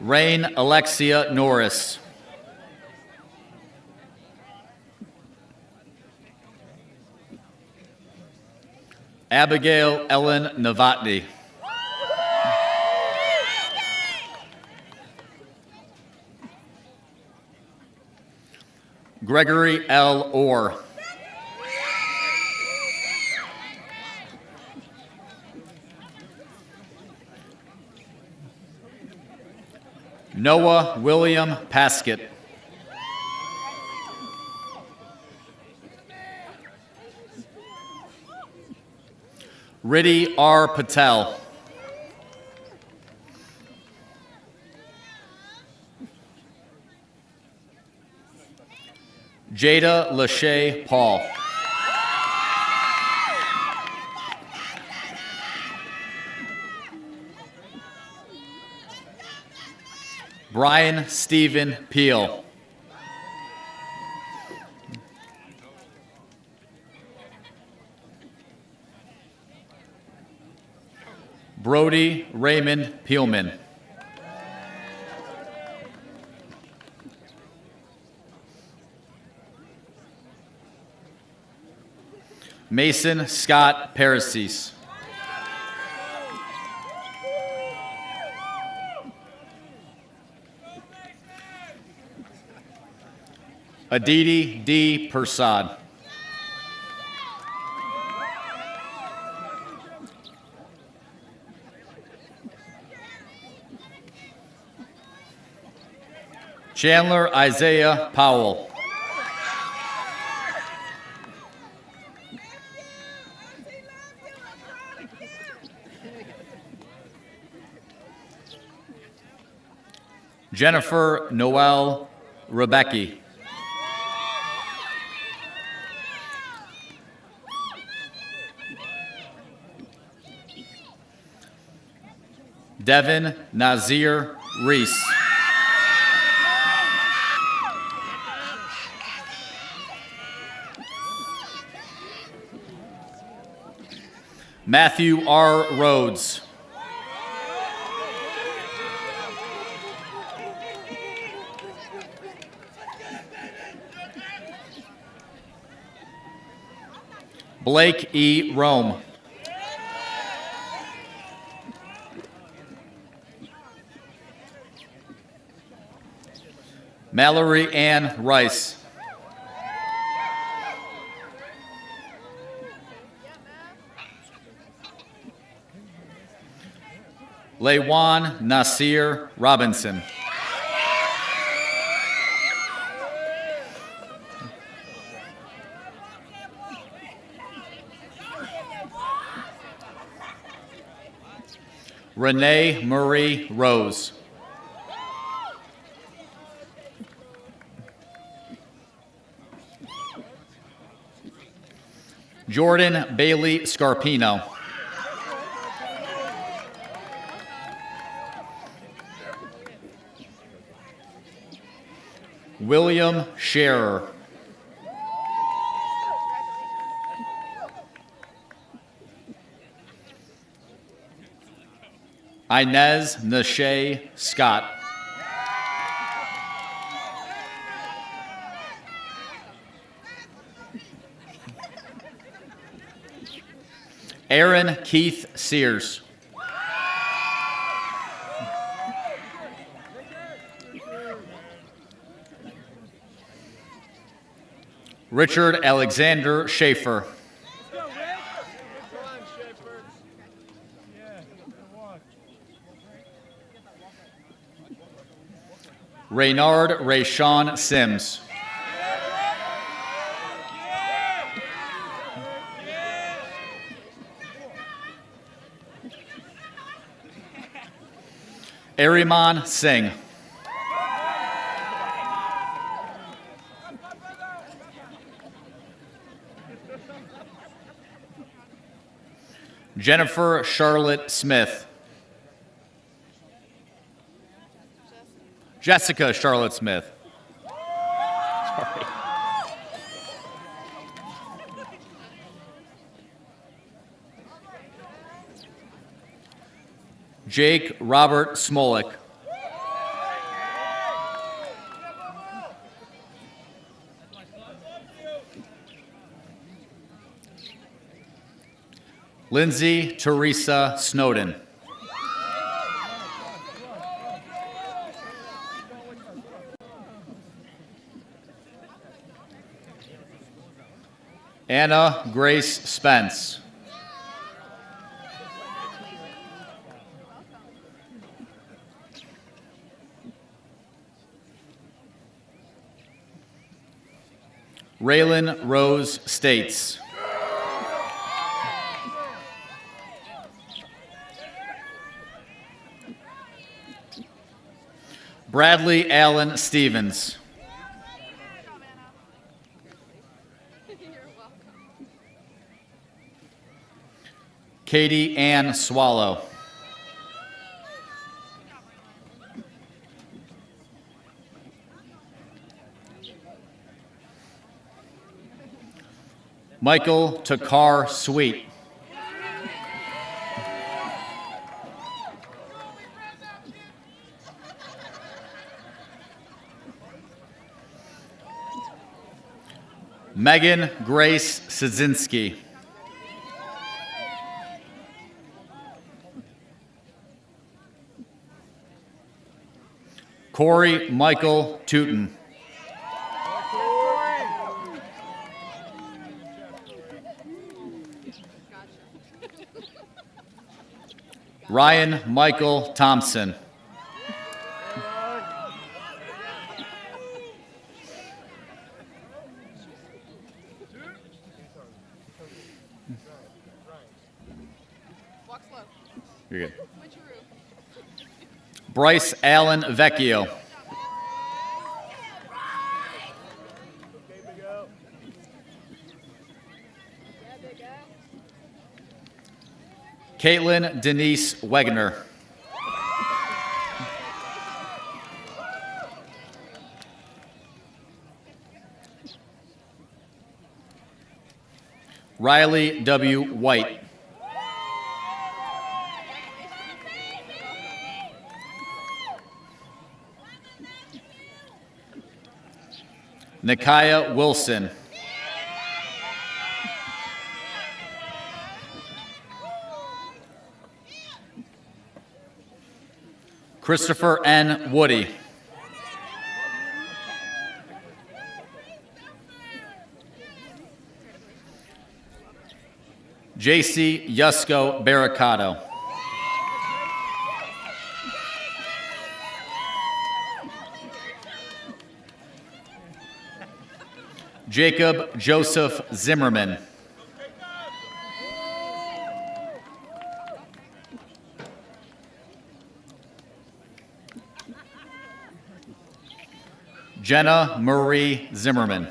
Rain Alexia Norris. Abigail Ellen Novotny. Gregory L. Orr. Noah William Paskett. Riddhi R. Patel. Jada Lachey Paul. Brian Stephen Peel. Brody Raymond Peelman. Mason Scott Parasis. Aditi D. Persad. Chandler Isaiah Powell. Jennifer Noel Rebecki. Devin Nazir Reese. Matthew R. Rhodes. Blake E. Rome. Mallory Ann Rice. Laywan Nasir Robinson. Renee Marie Rose. Jordan Bailey Scarpino. William Scherer. Inez Nashay Scott. Aaron Keith Sears. Richard Alexander Schaefer. Reynard Rayshawn Sims. Ariman Singh. Jennifer Charlotte Smith. Jessica Charlotte Smith. Sorry. Jake Robert Smolik. Lindsay Teresa Snowden. Anna Grace Spence. Raylan Rose States. Bradley Allen Stevens. Katie Ann Swallow. Michael Takar Sweet. Megan Grace Szynski. Corey Michael Tootin. Ryan Michael Thompson. Walk slow. You're good. Switcheroo. Bryce Allen Vecchio. Caitlin Denise Wegner. Riley W. White. Nikaya Wilson. Christopher N. Woody. J.C. Yusko Barricato. Jacob Joseph Zimmerman. Jenna Marie Zimmerman.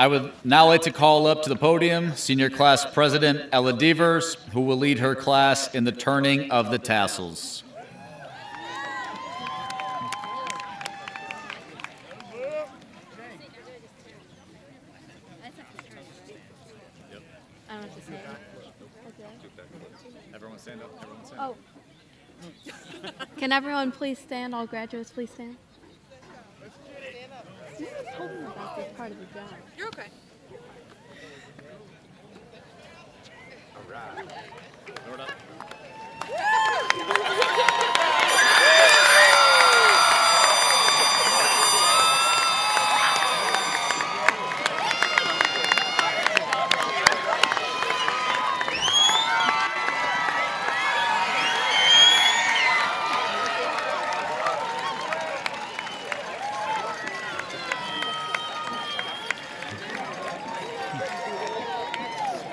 I would now like to call up to the podium Senior Class President Ella Devers, who will lead her class in the turning of the tassels. I don't have to say it. Everyone stand up. Everyone stand up. Oh. Can everyone please stand? All graduates, please stand. You just told me about this part of the job. You're okay. All right. Lord up.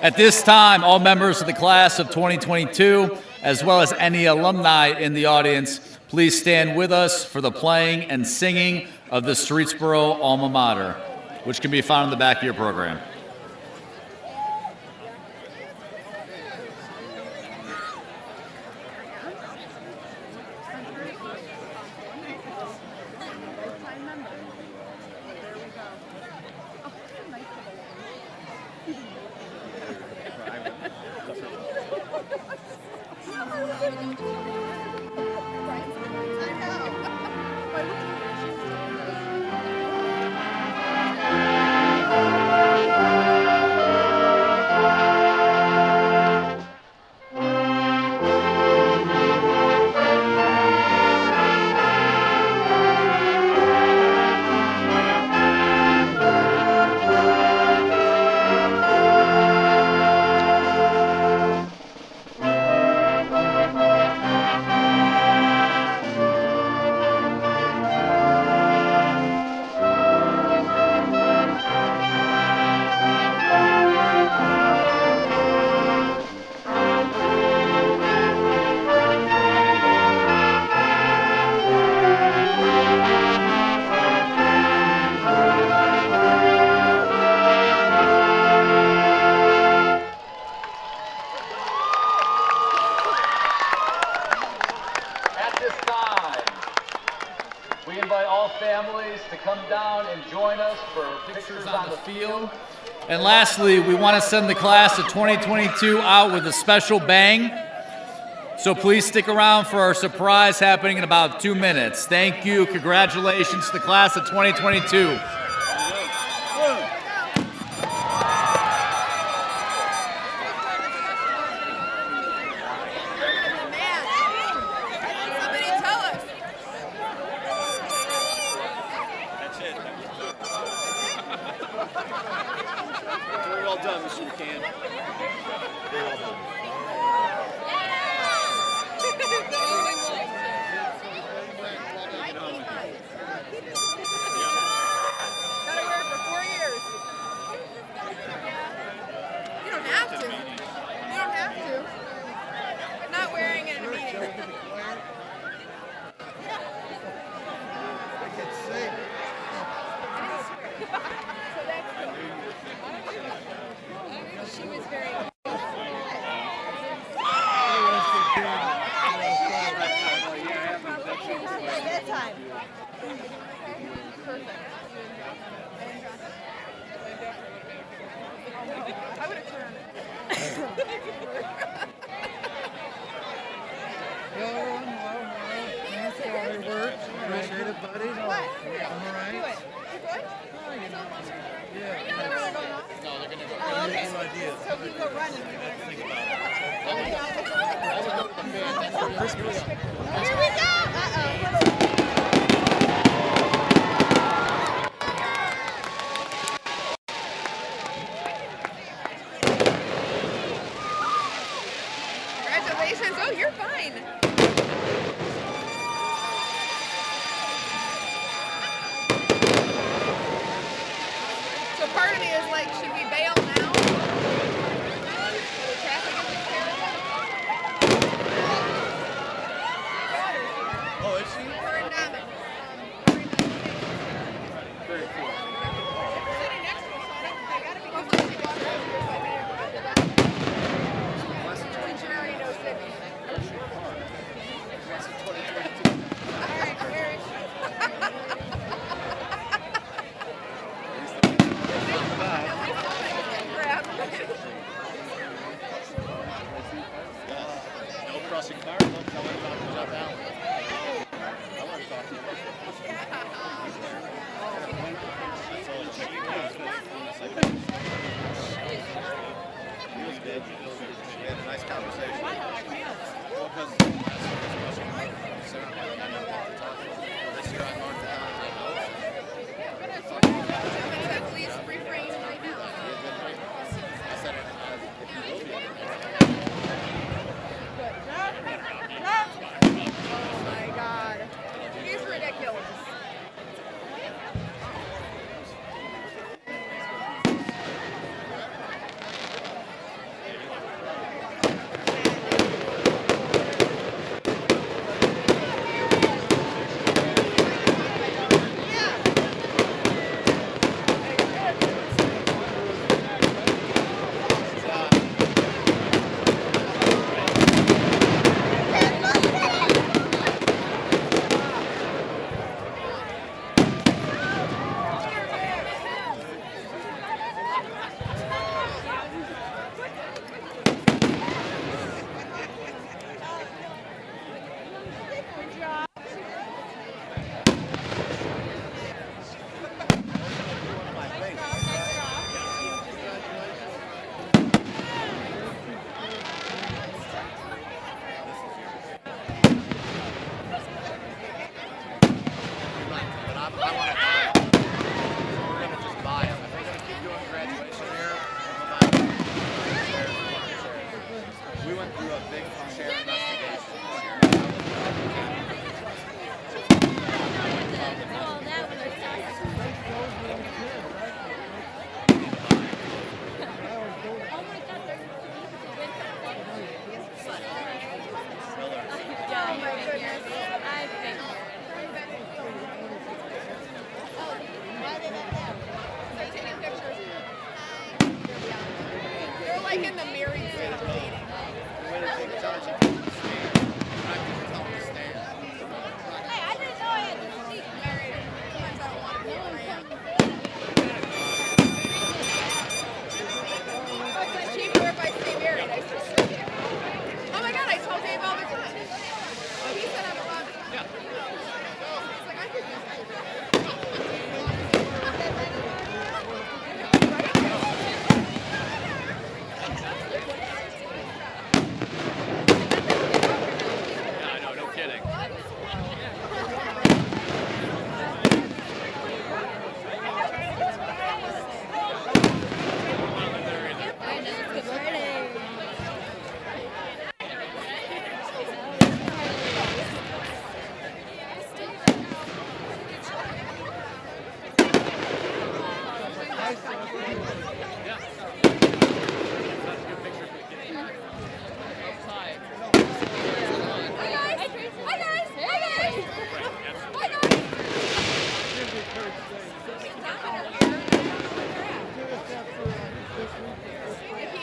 At this time, all members of the class of 2022, as well as any alumni in the audience, please stand with us for the playing and singing of the Streetsboro alma mater, which can be found in the back of your program. And lastly, we want to send the class of 2022 out with a special bang. So please stick around for our surprise happening in about 2 minutes. Thank you. Congratulations to the class of 2022. Congratulations. Oh, you're fine. So part of me is like, should we bail now? The traffic isn't terrible. Oh, is she? We're in Very cool. sitting next to us, so I don't like in the married stage of dating. Hey, I didn't know I had to see married. Sometimes I don't want to be where I am. It's cheaper if I stay married. I still stay there. Oh my God, I told Dave all the time. Oh, he said I'm allowed to. Yeah. He's like, I could do that. Yeah, I know, no kidding.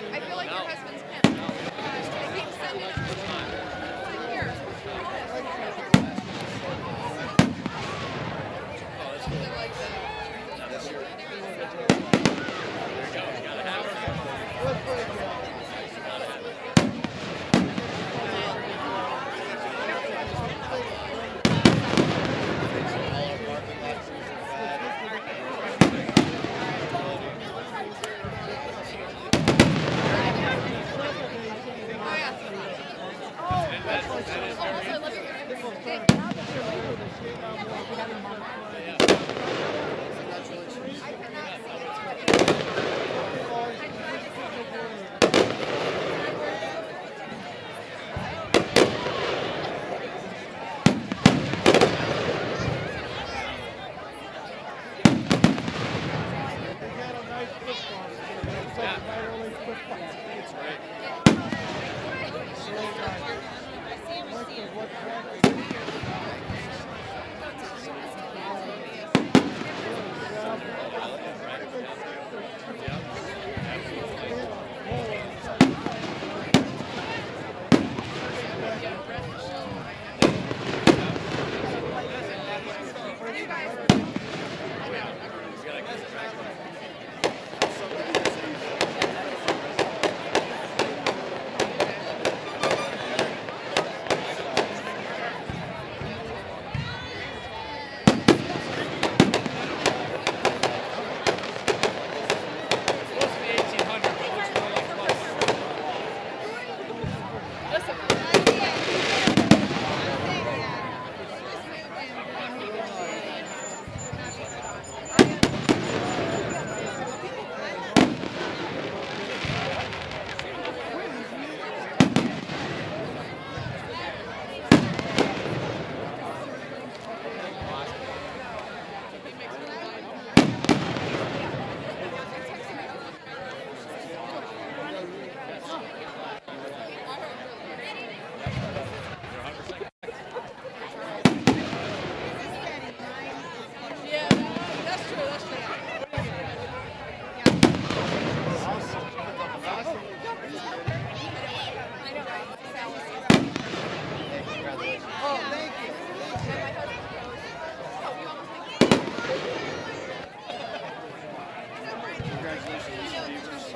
I feel like your husband's pimp. I keep sending him. Here.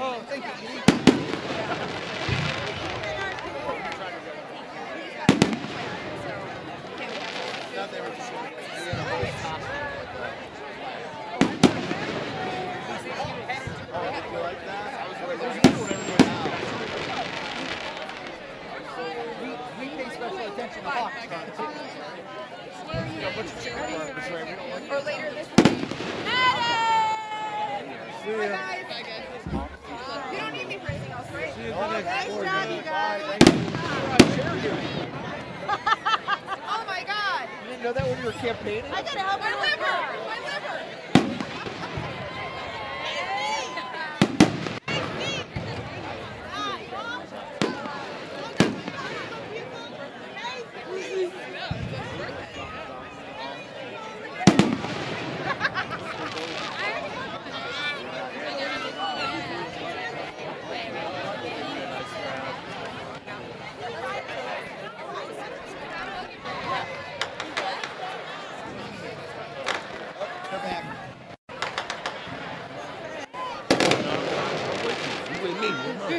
Oh, thank you. We pay special attention to Fox. Or later this week. Bye, guys. You don't need me for anything else, right? Nice job, you guys. Oh my God. You didn't know that when you were campaigning? I gotta help my liver. My liver. Make sure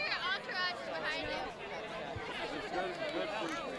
your entourage is behind you. Good